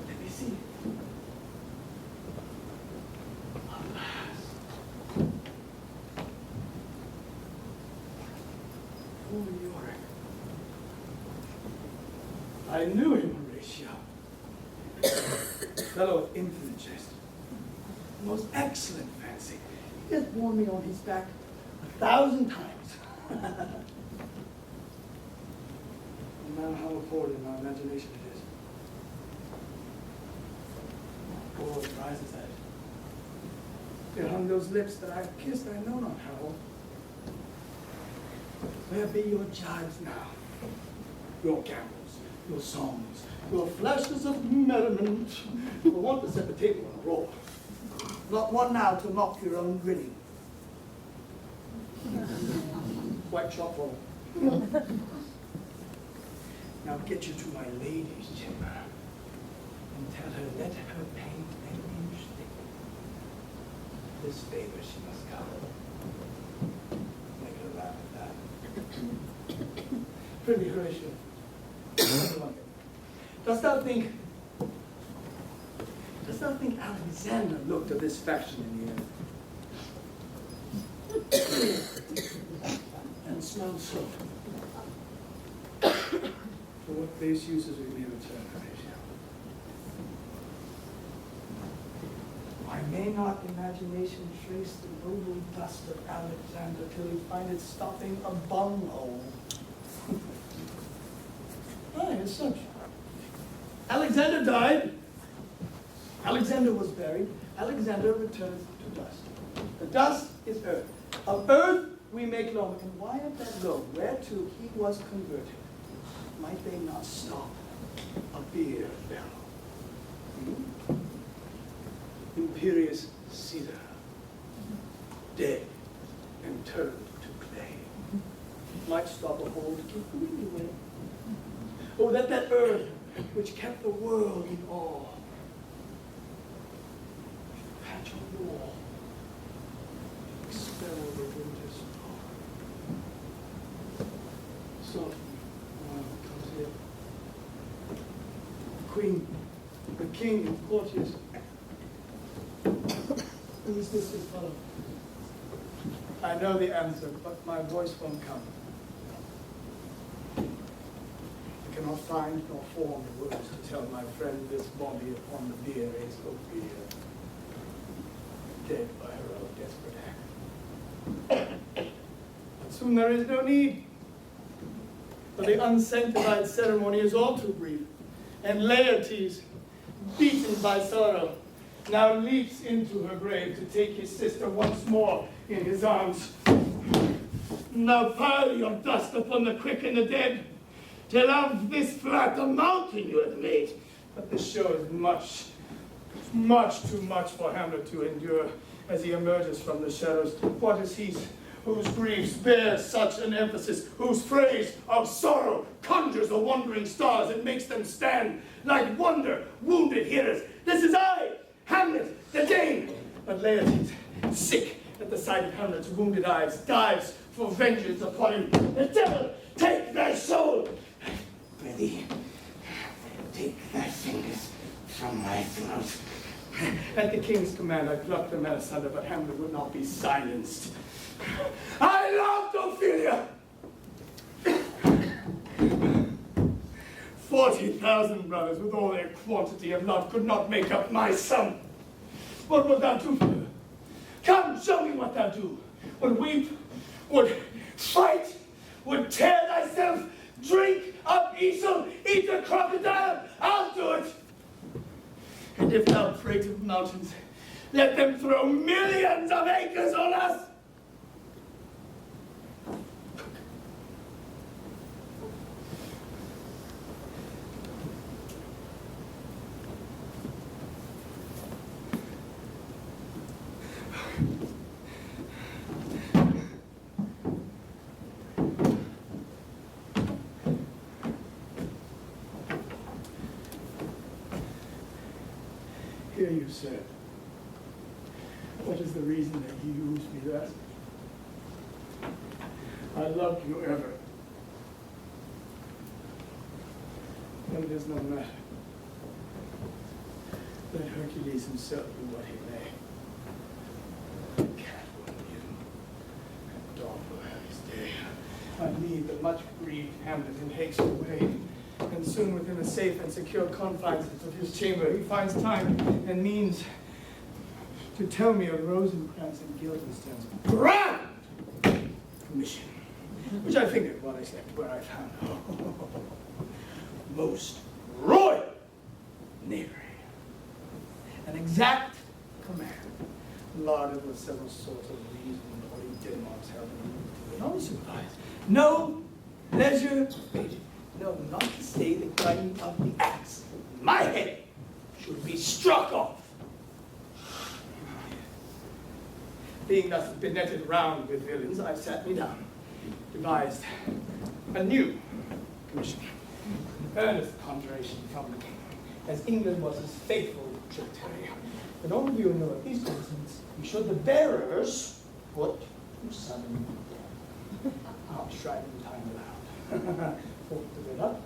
Let me see. Alas. Poor Yorick. I knew him, Horatio. fellow of infinite jest, most excellent fancy. He has borne me on his back 1,000 times. No matter how abhorrent in my imagination it is, my blood rises at it. There hung those lips that I have kissed I know not how. Where be your jibes now? Your gambols, your songs, your flashes of merriment, for want to set the table on a roll. Not one now to mock your own grinning. White chalk roll. Now get you to my lady's chamber and tell her let her paint an inch thick. This favor she must come. Make her laugh at that. Prithee, Horatio. Dost thou think Alexander looked at this fashion in the air? And smelled so. For what base uses we may return, Horatio. Why may not imagination trace the noble dust of Alexander till he find it stopping a bunghole? Aye, as such. Alexander died. Alexander was buried. Alexander returns to dust. The dust is earth. Of earth we make loam. And why of that loam, whereto he was converted, might they not stop a beer barrel? Imperious cedar, dead and turned to clay, might stop a hole to keep the wind away. Oh, that earth which kept the world in awe, patch a wall, expel the winter's thaw. Softly, while comes here. The queen, the king, and courtiers. Who is this fellow? I know the answer, but my voice won't come. I cannot find nor form the words to tell my friend this body upon the bier is Ophelia, dead by her own desperate act. But soon there is no need, for the unsanctified ceremony is all too brief, and Laertes, beaten by sorrow, now leaps into her grave to take his sister once more in his arms. Now pile your dust upon the quick and the dead, till of this flat a mountain you have made. But this show is much too much for Hamlet to endure as he emerges from the shadows. What is he whose griefs bear such an emphasis, whose phrase of sorrow conjures the wandering stars and makes them stand like wonder wounded hearers? This is I, Hamlet, the Dane. But Laertes, sick at the sight of Hamlet's wounded eyes, dives for vengeance upon him. The devil take thy soul! Prithee, take thy fingers from my throat. At the king's command, I plucked the man asunder, but Hamlet would not be silenced. I loved Ophelia! 40,000 brothers with all their quantity of love could not make up my sum. What wilt thou do for her? Come, show me what thou do. Would weep, would fight, would tear thyself, drink up easel, eat a crocodile, I'll do it. And if thou prate of mountains, let them throw millions of acres on us. Here you said, what is the reason that you used me thus? I loved you ever. And it is no matter. Let Hercules himself do what he may. The cat will live, and dog will have his day. I leave the much grieved Hamlet in haste away, and and soon within the safe and secure confines of his chamber, he finds time and means to tell me of Rosencrantz and Guildenstern's grand commission, which I figured while I slept where I found most royal knavery. An exact command, lauded with several sorts of reason, or he did not tell me to no surprise, no leisure waited, no, not to say the grinding of the axe. My head should be struck off. Being thus benetted round with villains, I sat me down, devised a new commission, earnest conjuration from the king, as England was his faithful tributary. But all of you know at these commencements, should the bearers put to sudden death. I'll strike in time aloud. Fork the bit up,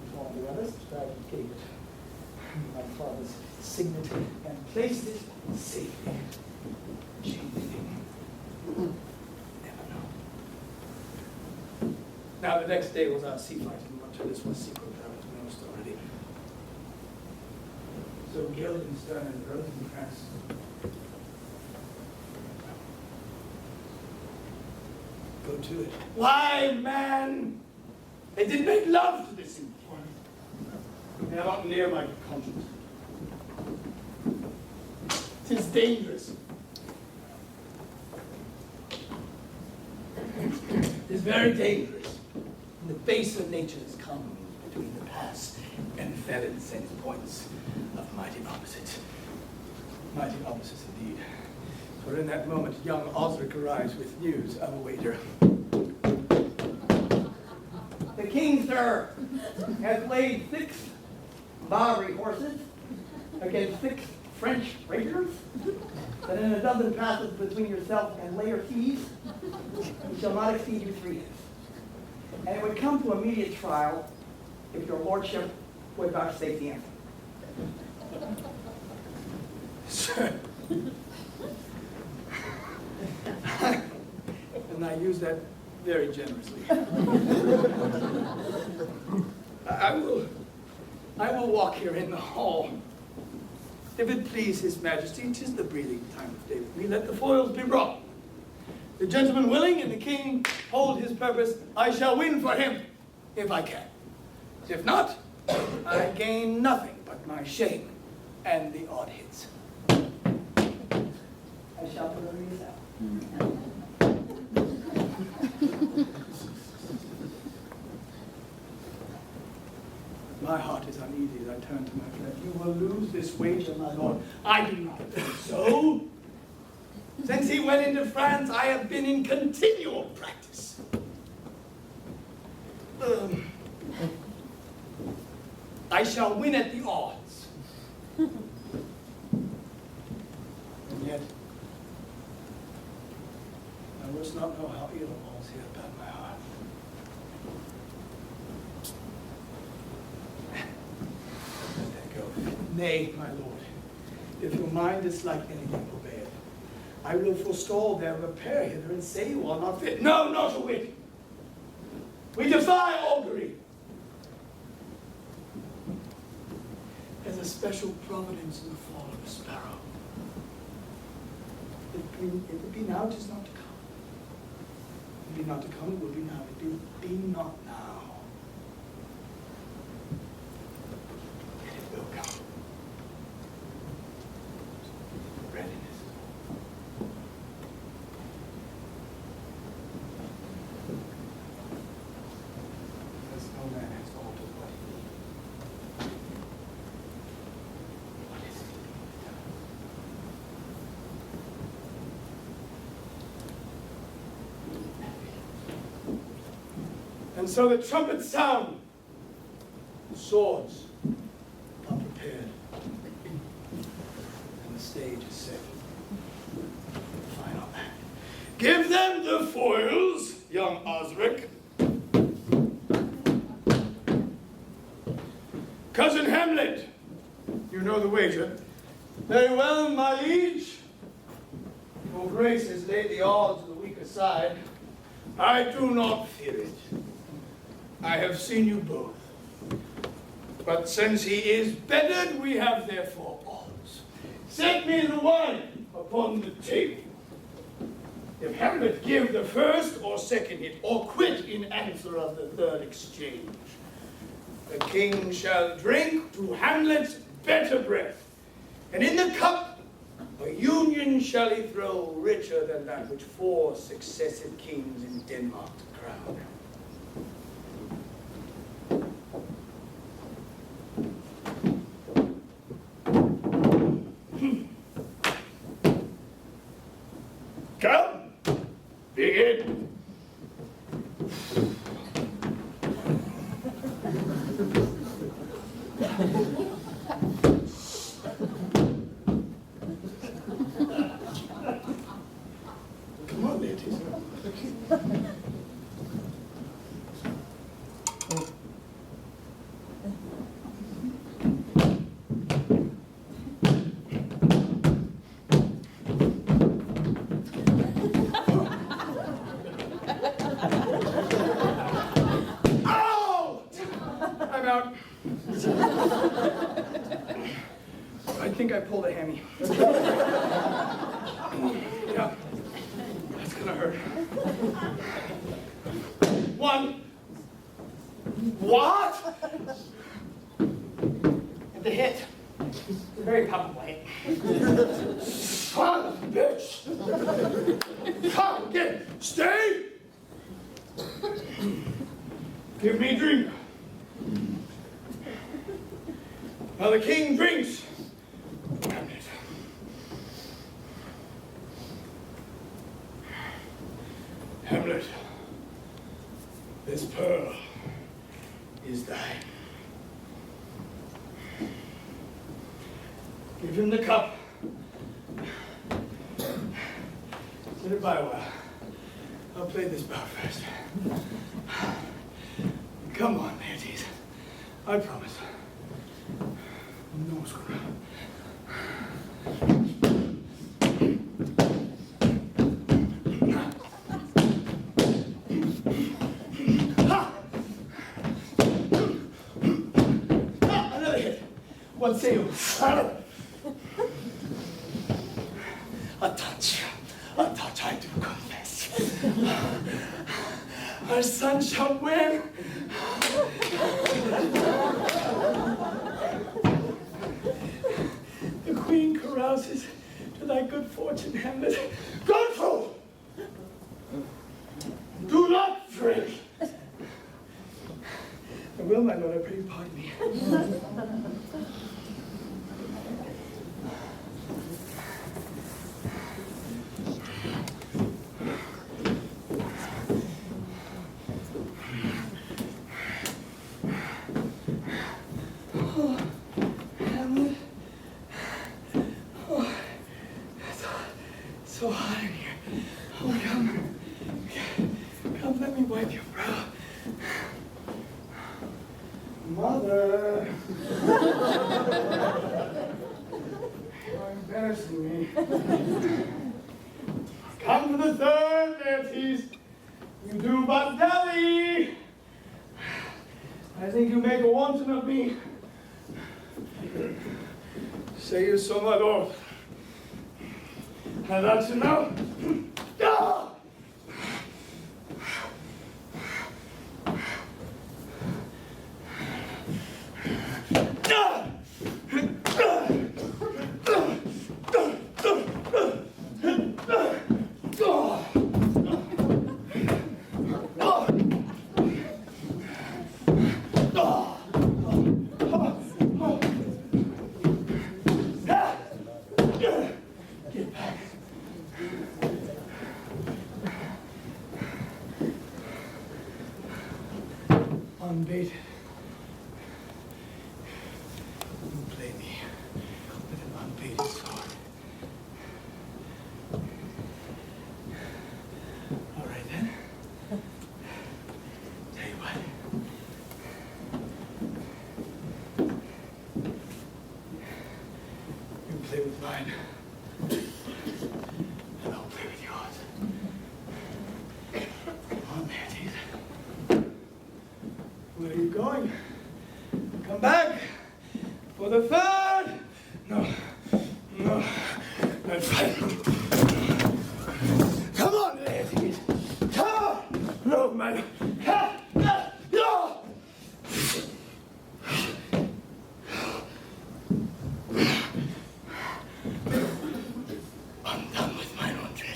inform the others, strike and gave it my father's signet, and placed it safely. Never know. Now the next day was our sea fighting, but this was secret, that was most already. So Guildenstern and Rosencrantz go to it. Why, man? They did make love to this one. They are not near my conscience. 'Tis dangerous. It is very dangerous. And the baser natures come between the pass and fell and sent points of mighty opposites. Mighty opposites indeed. For in that moment, young Osric arrives with news of a wager. The king, sir, has laid 6 Barbary horses against 6 French raiders, that in a dozen passes between yourself and Laertes, he shall not exceed you 3 years. And it would come to immediate trial if your lordship would vouchsafe the answer. Sir. And I use that very generously. I will walk here in the hall. If it please his majesty, 'tis the breathing time of day with me. Let the foils be brought. The gentleman willing and the king hold his purpose, I shall win for him, if I can. If not, I gain nothing but my shame and the odd hits. I shall deliver this out. My heart is uneasy as I turn to my friend. You will lose this wager, my lord. I do not think so. Since he went into France, I have been in continual practice. I shall win at the odds. And yet, I must not know how ill all's here about my heart. Let that go. Nay, my lord, if your mind is like anything, obey it. I will forestall their repair hither and say you are not fit. No, not a whit. We defy augury. There's a special providence in the fall of a sparrow. If it be now, 'tis not to come. If it be not to come, it will be now. If it be not now, yet it will come. Readiness. Because no man has altered what he needs. What is it? And so the trumpets sound, the swords are prepared, and the stage is set. Final act. Give them the foils, young Osric. Cousin Hamlet, you know the wager. Very well, my liege. Your grace has laid the odds on the weaker side. I do not fear it. I have seen you both. But since he is bedded, we have therefore odds. Set me the wine upon the table. If Hamlet give the first or second hit, or quit in answer of the third exchange, the king shall drink to Hamlet's better breath, and in the cup a union shall he throw richer than that which 4 successive kings in Denmark crown. Come, begin. Come on, ladies. I'm out. I think I pulled a hammy. Yeah, that's gonna hurt. 1. What? The hit. A very palpable hit. Son of a bitch! Come again. Stay. Give me drink. Now the king drinks. Hamlet. Hamlet, this pearl is thine. Give him the cup. Let it by a while. I'll play this bout first. Come on, ladies. I promise. No screw. Another hit. What say you? A touch, I do confess. Our son shall win. The queen carouses to thy good fortune, Hamlet. Good fool! Do not drink. I will, my lord, I pray you pardon me. So hot in here. Oh, come, let me wipe your brow. Mother! You're embarrassing me. Come to the third, deities. You do but dally. I think you make a wanton of me. Say you so, my lord. And that's enough. Ah! Get back. Unbaited. You play me with an unbaited sword. All right then. Tell you what. You play with mine. And I'll play with yours. Come on, Mandy. Where are you going? the third. No. That's right. Come on, ladies. Come on. No, madam. No. I'm done with my laundry.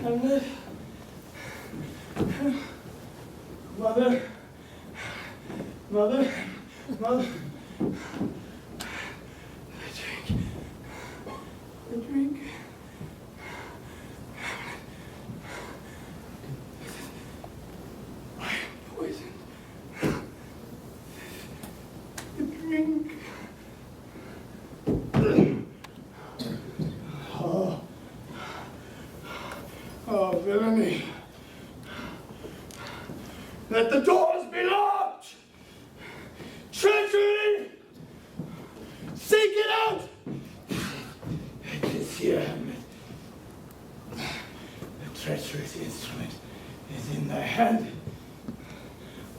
Hamlet. Mother. The drink. I am poisoned. The drink. Oh, villainy. Let the doors be locked! Treachery! Seek it out! It is here, Hamlet. The treacherous instrument is in thy hand,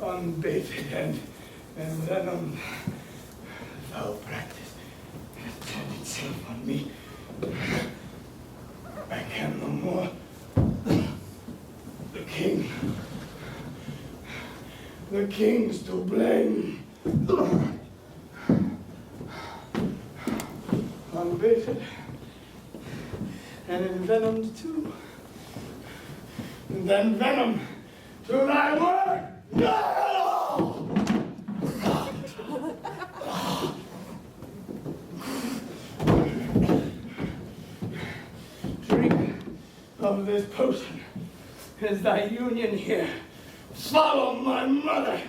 unbaited and venom. Foul practice has turned itself on me. I can no more. The king's to blame. Unbaited and envenomed too. And then venom to thy word. No! Drink of this potion is thy union here. Follow my mother.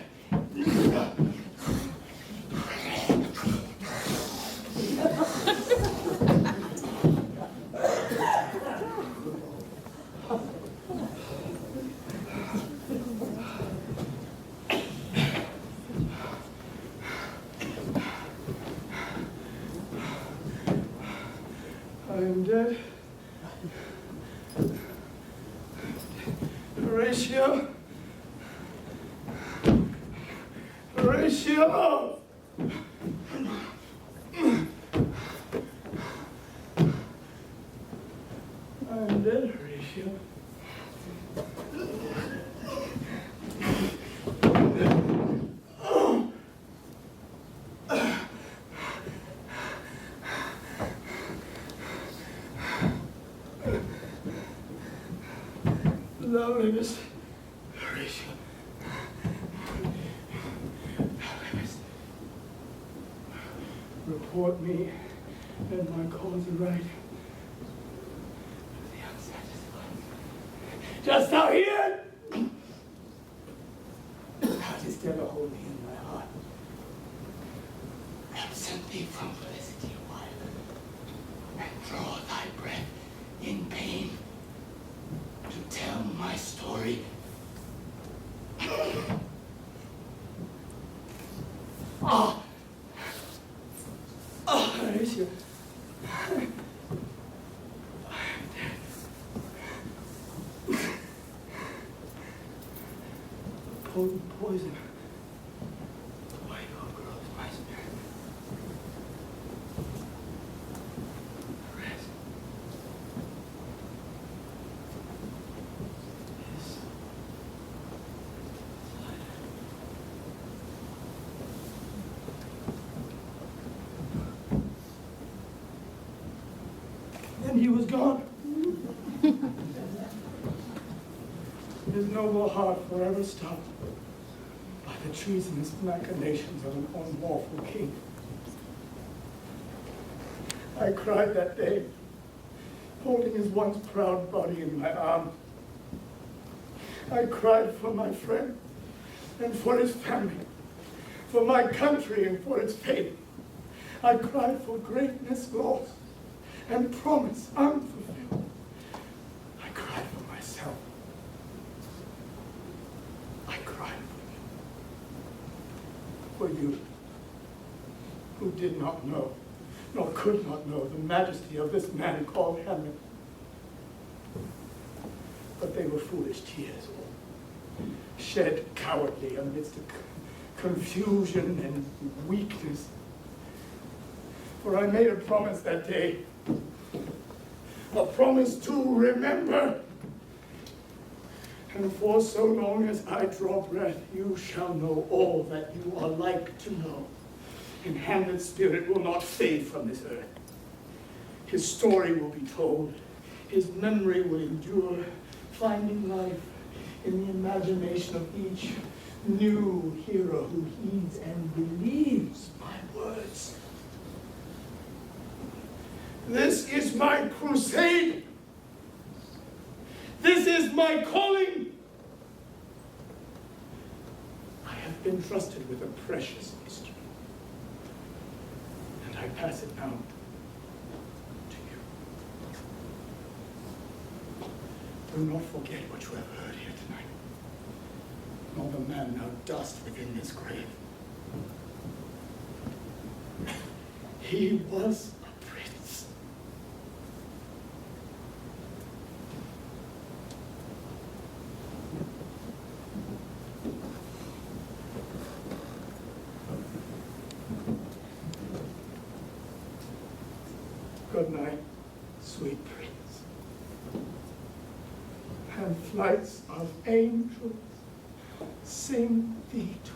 I am dead. Horatio. I'm dead, Horatio. Loneliness, Horatio. Report me and my cause aright. The unsatisfied. Just out here! Thou didst ever hold me in my heart. Absent thee from felicity a while, and draw thy breath in pain to tell my story. Horatio. I'm dead. Potent poison. The white oak grows my spirit. Rest. Yes. And he was gone. His noble heart forever stopped by the treasonous machinations of an unlawful king. I cried that day, holding his once proud body in my arms. I cried for my friend and for his family, for my country and for its fate. I cried for greatness lost and promise unfulfilled. I cried for myself. I cried for you who did not know, nor could not know, the majesty of this man called Hamlet. But they were foolish tears, shed cowardly amidst a confusion and weakness. For I made a promise that day, a promise to remember. And for so long as I draw breath, you shall know all that you are like to know. And Hamlet's spirit will not fade from this earth. His story will be told. His memory will endure, finding life in the imagination of each new hero who heeds and believes my words. This is my crusade. This is my calling. I have been trusted with a precious mystery, and I pass it now to you. Do not forget what you have heard here tonight, nor the man now dust within this grave. He was a prince. Good night, sweet prince. And flights of angels sing thee to